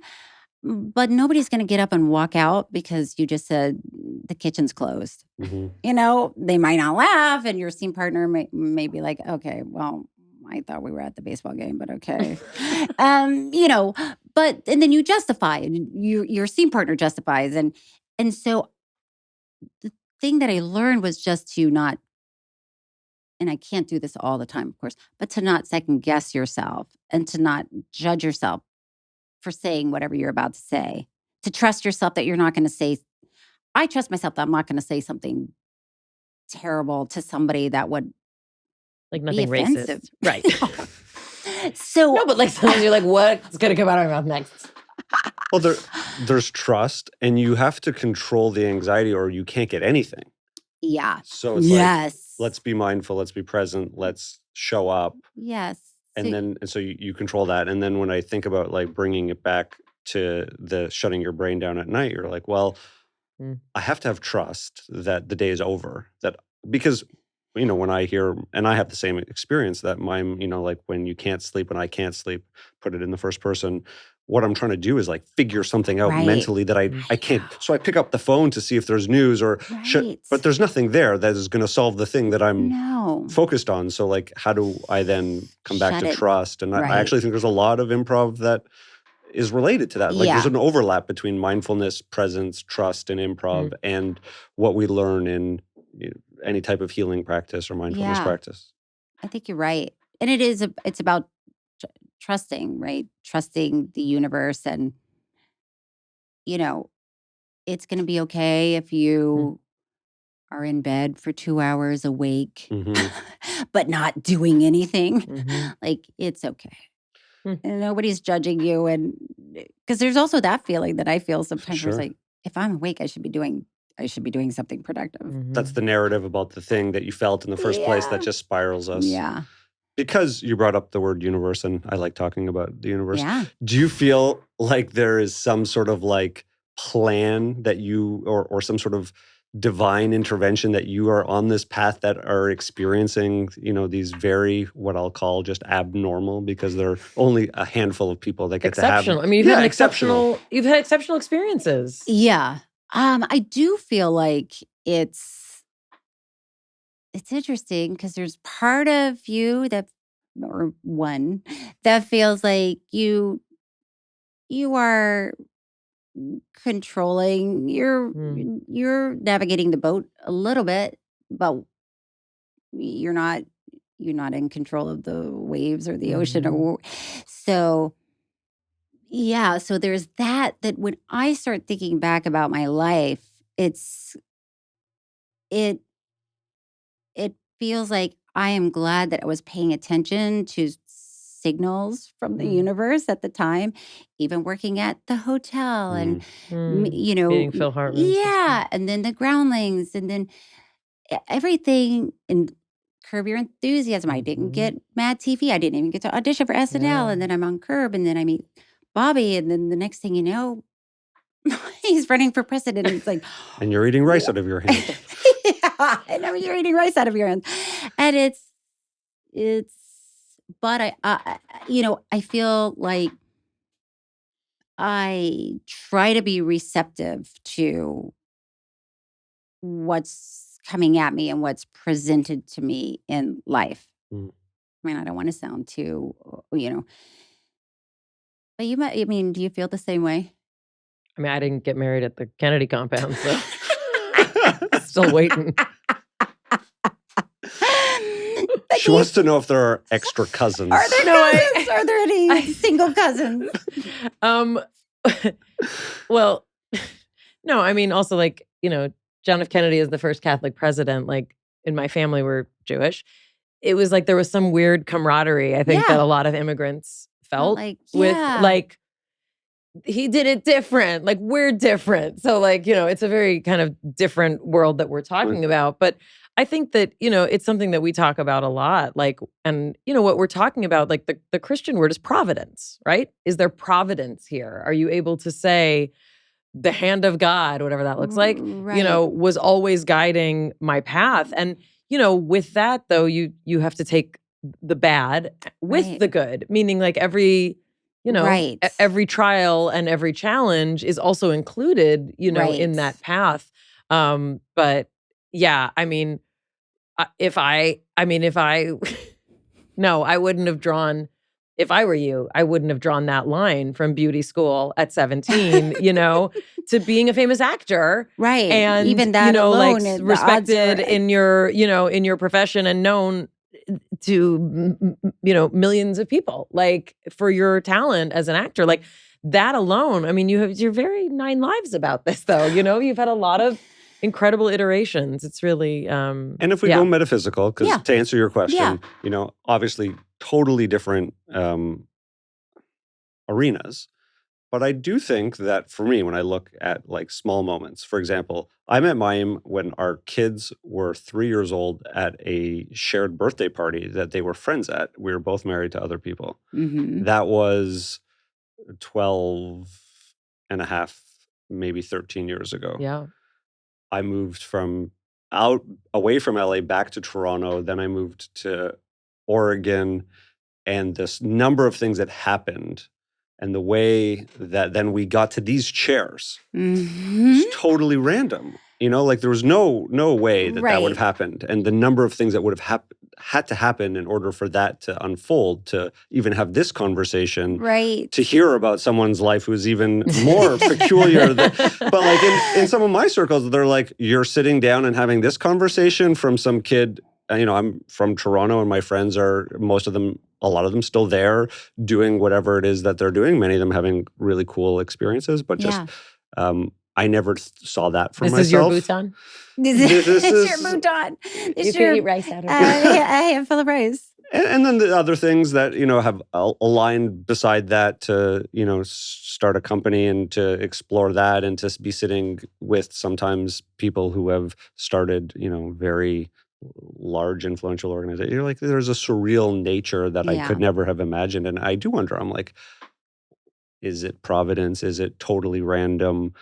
but nobody's going to get up and walk out because you just said the kitchen's closed. They might not laugh, and your scene partner may be like, okay, well, I thought we were at the baseball game, but okay. And then you justify, and your scene partner justifies. And so the thing that I learned was just to not, and I can't do this all the time, of course, but to not second guess yourself and to not judge yourself for saying whatever you're about to say. To trust yourself that you're not going to say, I trust myself that I'm not going to say something terrible to somebody that would like nothing be offensive. Racist. Right. So no, but like sometimes you're like, what's going to come out of my mouth next? Well, there's trust, and you have to control the anxiety or you can't get anything. Yeah. So it's like, let's be mindful, let's be present, let's show up. Yes. And so you control that. And then when I think about like bringing it back to the shutting your brain down at night, you're like, well, I have to have trust that the day is over. Because when I hear, and I have the same experience that mine, like when you can't sleep and I can't sleep, put it in the first person. What I'm trying to do is like figure something out mentally that I can't. So I pick up the phone to see if there's news or but there's nothing there that is going to solve the thing that I'm focused on. So like, how do I then come back to trust? And I actually think there's a lot of improv that is related to that. Like there's an overlap between mindfulness, presence, trust, and improv and what we learn in any type of healing practice or mindfulness practice. I think you're right. And it's about trusting, right? Trusting the universe, and it's going to be okay if you are in bed for 2 hours awake, but not doing anything. Like, it's okay. And nobody's judging you. And because there's also that feeling that I feel sometimes where it's like, if I'm awake, I should be doing something productive. That's the narrative about the thing that you felt in the first place that just spirals us. Yeah. Because you brought up the word universe, and I like talking about the universe. Yeah. Do you feel like there is some sort of like plan that you, or some sort of divine intervention that you are on this path that are experiencing, these very, what I'll call just abnormal, because there are only a handful of people that get to have. I mean, you've had exceptional experiences. Yeah. I do feel like it's interesting because there's part of you or one that feels like you are controlling, you're navigating the boat a little bit, but you're not in control of the waves or the ocean. So there's that when I start thinking back about my life, it feels like I am glad that I was paying attention to signals from the universe at the time, even working at the hotel and, meeting Phil Hartman. Yeah. And then the Groundlings, and then everything in Curb Your Enthusiasm. I didn't get Mad TV. I didn't even get to audition for SNL. And then I'm on Curb, and then I meet Bobby. And then the next thing you know, he's running for president. And it's like, and you're eating rice out of your hand. I know you're eating rice out of your hands. And but I feel like I try to be receptive to what's coming at me and what's presented to me in life. Mm. I mean, I don't want to sound too, but you might, I mean, do you feel the same way? I mean, I didn't get married at the Kennedy compound, so still waiting. She wants to know if there are extra cousins. Are there cousins? Are there any single cousins? Well, no, I mean, also like, John F. Kennedy is the first Catholic president. Like in my family, we're Jewish. It was like there was some weird camaraderie, I think, that a lot of immigrants felt with like, he did it different. Like we're different. So like, it's a very kind of different world that we're talking about. But I think that, it's something that we talk about a lot. Like, and what we're talking about, like the Christian word is providence, right? Is there providence here? Are you able to say the hand of God, whatever that looks like, was always guiding my path? And, with that though, you have to take the bad with the good, meaning like every trial and every challenge is also included, in that path. But yeah, I mean, no, I wouldn't have drawn, if I were you, I wouldn't have drawn that line from beauty school at 17, to being a famous actor. Right. And, even that alone, like respected in your profession and known to, millions of people, like for your talent as an actor, like that alone. I mean, you're very 9 lives about this though, you've had a lot of incredible iterations. It's really, and if we go metaphysical, because to answer your question, obviously totally different arenas. But I do think that for me, when I look at like small moments, for example, I met Mayim when our kids were 3 years old at a shared birthday party that they were friends at. We were both married to other people. Mm-hmm. That was 12 and a half, maybe 13 years ago. Yeah. I moved away from LA back to Toronto. Then I moved to Oregon, and this number of things that happened and the way that then we got to these chairs was totally random. Like there was no way that would have happened. And the number of things that would have had to happen in order for that to unfold, to even have this conversation, to hear about someone's life who's even more peculiar. But like in some of my circles, they're like, you're sitting down and having this conversation from some kid. I'm from Toronto and my friends are, a lot of them still there doing whatever it is that they're doing. Many of them having really cool experiences, but just, I never saw that for myself. This is your Bhutan? This is your Bhutan. You can eat rice out of it. I am full of rice. And then the other things that, have aligned beside that to, start a company and to explore that and to be sitting with sometimes people who have started, very large influential organizations. You're like, there's a surreal nature that I could never have imagined. And I do wonder, I'm like, is it providence? Is it totally random?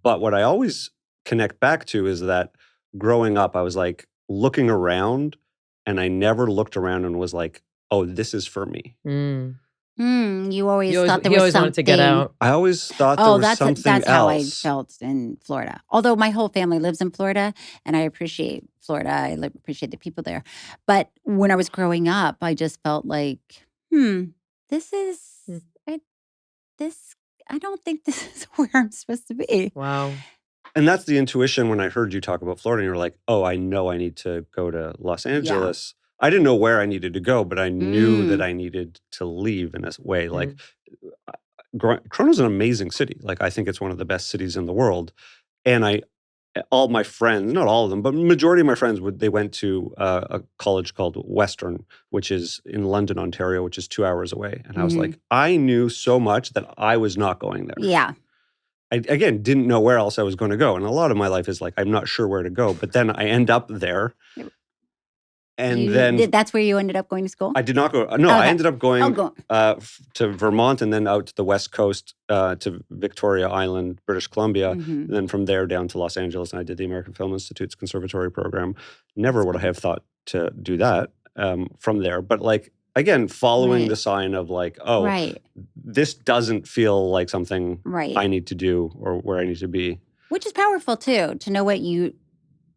But what I always connect back to is that growing up, I was like looking around and I never looked around and was like, oh, this is for me. You always thought there was something. Wanted to get out. I always thought there was something that's else. how I felt in Florida. Although my whole family lives in Florida and I appreciate Florida. I appreciate the people there. But when I was growing up, I just felt like, this is, I don't think this is where I'm supposed to be. Wow. And that's the intuition when I heard you talk about Florida and you're like, oh, I know I need to go to Los Angeles. Yeah. I didn't know where I needed to go, but I knew that I needed to leave in a way. Like, Toronto's an amazing city. Like, I think it's one of the best cities in the world. And all my friends, not all of them, but majority of my friends, they went to a college called Western, which is in London, Ontario, which is 2 hours away. And I was like, I knew so much that I was not going there. Yeah. I, again, didn't know where else I was going to go. And a lot of my life is like, I'm not sure where to go. But then I end up there. And that's where you ended up going to school? I did not go. No, I ended up going to Vermont and then out to the West Coast to Victoria Island, British Columbia. And then from there down to Los Angeles. And I did the American Film Institute's conservatory program. Never would I have thought to do that from there. But like, again, following Right. the sign of like, oh, Right. this doesn't feel like something Right. I need to do or where I need to be. Which is powerful too, to know what you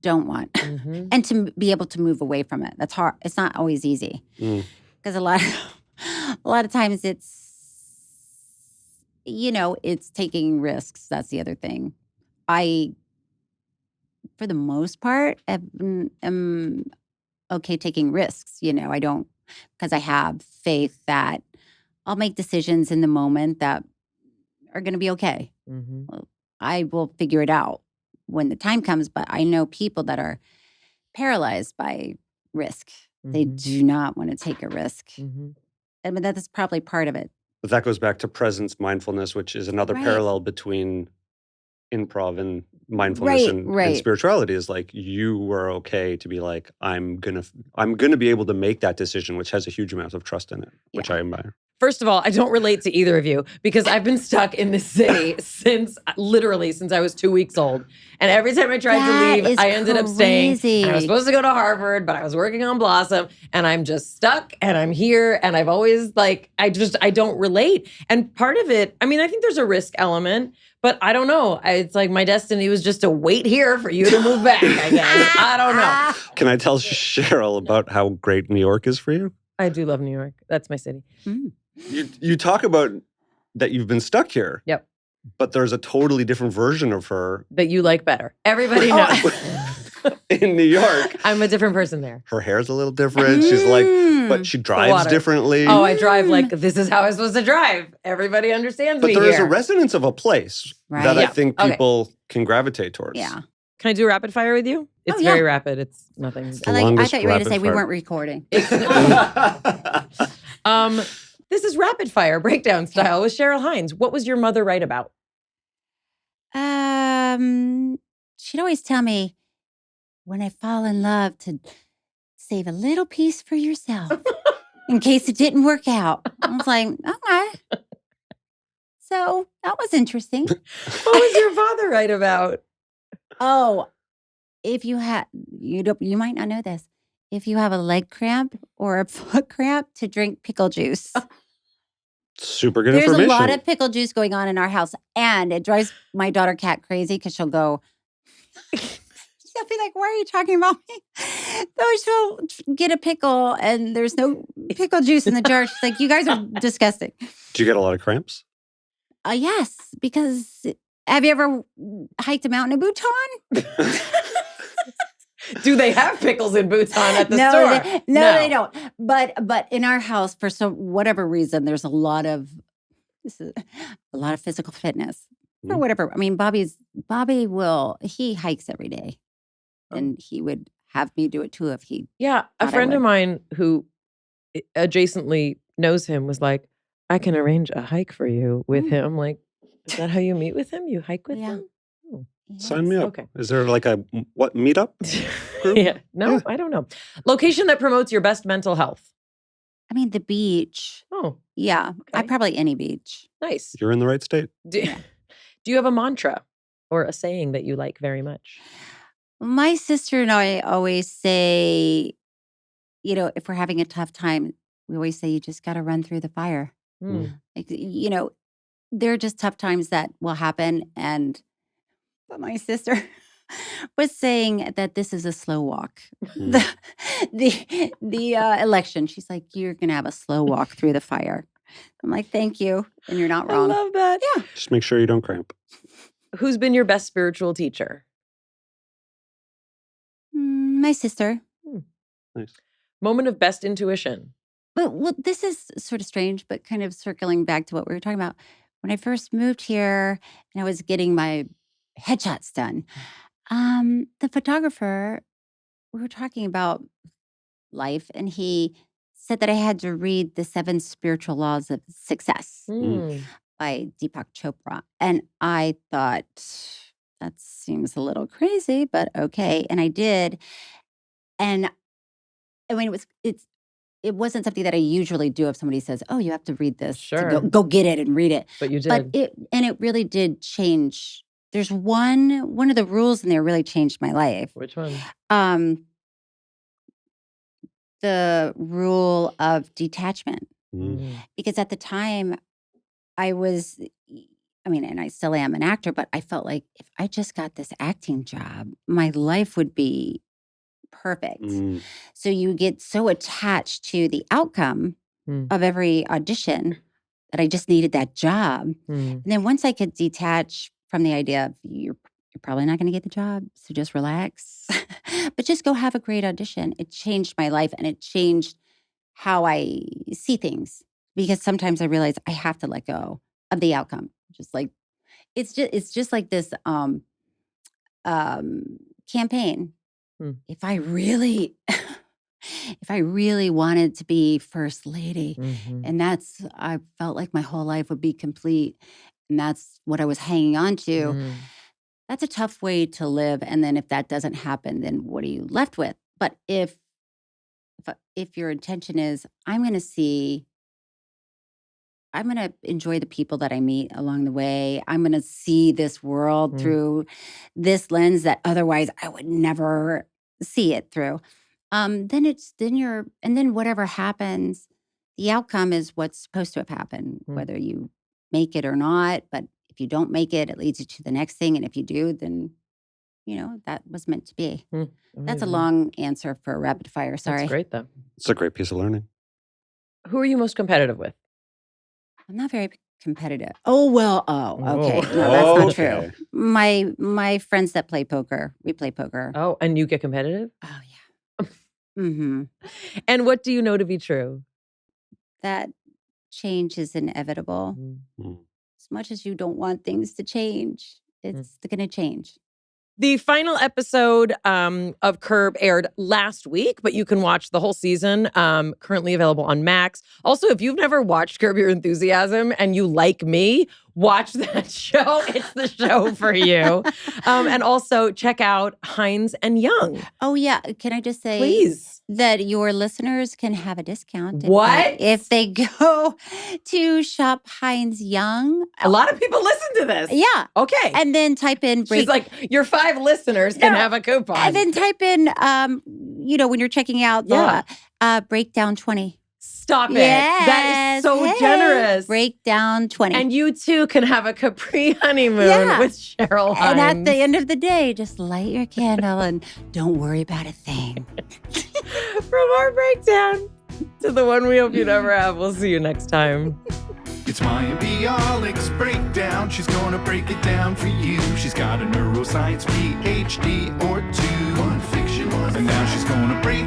don't want Mhm. and to be able to move away from it. That's hard. It's not always easy Mm. because a lot of times it's taking risks. That's the other thing. I, for the most part, am okay taking risks. I don't, because I have faith that I'll make decisions in the moment that are going to be okay. Mhm. I will figure it out when the time comes, but I know people that are paralyzed by risk. They Mhm. do not want to take a risk. Mhm. I mean, that is probably part of it. But that goes back to presence mindfulness, which is another Right. parallel between improv and mindfulness and Right. spirituality. Is like you were okay to be like, I'm gonna be able to make that decision, which has a huge amount of trust in it, which Yeah. I admire. First of all, I don't relate to either of you because I've been stuck in this city since I was 2 weeks old. And every time I tried That to leave, is I ended up staying. crazy. And I was supposed to go to Harvard, but I was working on Blossom and I'm just stuck and I'm here. And I've always I don't relate. And part of it, I mean, I think there's a risk element, but I don't know. It's like my destiny was just to wait here for you to move back, I guess. I don't know. Can I tell Cheryl about how great New York is for you? I do love New York. That's my city. Mm. You talk about that you've been stuck here. Yep. But there's a totally different version of her That you like better. Everybody knows. in New York. I'm a different person there. Her hair's a little different. She's like, but she drives water. differently. Oh, I drive like this is how I'm supposed to drive. Everybody understands But me there is here. a resonance of a place Right. that I Yeah. think Okay. people can gravitate towards. Yeah. Can I do a rapid fire with you? It's yeah. very rapid. It's nothing. The I longest thought you were going to rapid say we fire. weren't recording. This is rapid fire breakdown style with Cheryl Hines. What was your mother right about? She'd always tell me when I fall in love to save a little piece for yourself in case it didn't work out. I was like, okay. So that was interesting. What was your father right about? Oh, if you you might not know this. If you have a leg cramp or a foot cramp, to drink pickle juice. Super good There's information. a lot of pickle juice going on in our house, and it drives my daughter Kat crazy because she'll go. She'll be like, "Why are you talking about me?" So she'll get a pickle, and there's no pickle juice in the jar. She's like, "You guys are disgusting." Do you get a lot of cramps? Yes, because have you ever hiked a mountain in Bhutan? Do they have pickles in Bhutan at the no, store? No, they don't. But in our house, for whatever reason, there's a lot of physical fitness for Mm. whatever. I mean, he hikes every day, and he would have me do it too if he. Yeah, a Thought I friend of would. mine who adjacently knows him was like, I can arrange a hike for you with him. Like, is that how you meet with him? You hike with Yeah. him? Oh. Sign me up. Okay. Is there like a meetup? Group? Yeah. No, Yeah. I don't know. Location that promotes your best mental health. I mean, the beach. Oh, Yeah, Okay. probably any beach. nice. You're in the right state. Do you have a mantra or a saying that you like very much? My sister and I always say, if we're having a tough time, we always say you just got to run through the fire. Hmm. Like, there are just tough times that will happen. But my sister was saying that this is a slow walk. Mm. The election, she's like, you're going to have a slow walk through the fire. I'm like, thank you. And you're not I wrong. love that. Yeah. Just make sure you don't cramp. Who's been your best spiritual teacher? My sister. Nice. Moment of best intuition. But this is sort of strange, but kind of circling back to what we were talking about. When I first moved here and I was getting my headshots done, the photographer, we were talking about life, and he said that I had to read The 7 Spiritual Laws of Success Hmm. by Deepak Chopra. And I thought, that seems a little crazy, but okay. And I did. And I mean, it wasn't something that I usually do if somebody says, oh, you have to read this. Sure. To go get it and read it. But you did. But it really did change. There's one of the rules in there really changed my life. Which one? the rule of detachment. Mm. Because at the time, and I still am an actor, but I felt like if I just got this acting job, my life would be perfect. Mm. So you get so attached to the outcome of every audition that I just needed that job. And then once I could detach from the idea of you're probably not going to get the job, so just relax, but just go have a great audition. It changed my life, and it changed how I see things, because sometimes I realize I have to let go of the outcome. Just like it's just like this campaign. If I really wanted to be first lady, and I felt like my whole life would be complete, and that's what I was hanging on to. That's a tough way to live. And then if that doesn't happen, then what are you left with? But if your intention is, I'm going to enjoy the people that I meet along the way. I'm going to see this world through this lens that otherwise I would never see it through. Then whatever happens, the outcome is what's supposed to have happened, whether you make it or not. But if you don't make it, it leads you to the next thing. And if you do, then, that was meant to be. That's a long answer for a rapid fire. Sorry. That's great, though. It's a great piece of learning. Who are you most competitive with? I'm not very competitive. Okay. No, that's not true. My friends that play poker, we play poker. Oh, and you get competitive? Oh, yeah. Mm-hmm. And what do you know to be true? That change is inevitable. As much as you don't want things to change, it's going to change. The final episode of Curb aired last week, but you can watch the whole season, currently available on Max. Also, if you've never watched Curb Your Enthusiasm and you like me, watch that show. It's the show for you. And also check out Hines and Young. Oh, yeah. Can I just say, please, that your listeners can have a discount if they go to shop Hines Young. A lot of people listen to this. Yeah. Okay. And then type in She's like, your 5 listeners can have a coupon. And then type in when you're checking out the breakdown 20. Stop it. Yes. That is so generous. Breakdown 20. And you too can have a Capri honeymoon with Cheryl Hines. And at the end of the day, just light your candle and don't worry about a thing. From our breakdown to the one we hope you never have. We'll see you next time. It's Mayim Bialik's breakdown. She's gonna break it down for you. She's got a neuroscience PhD or 2. One fiction, one and now she's gonna break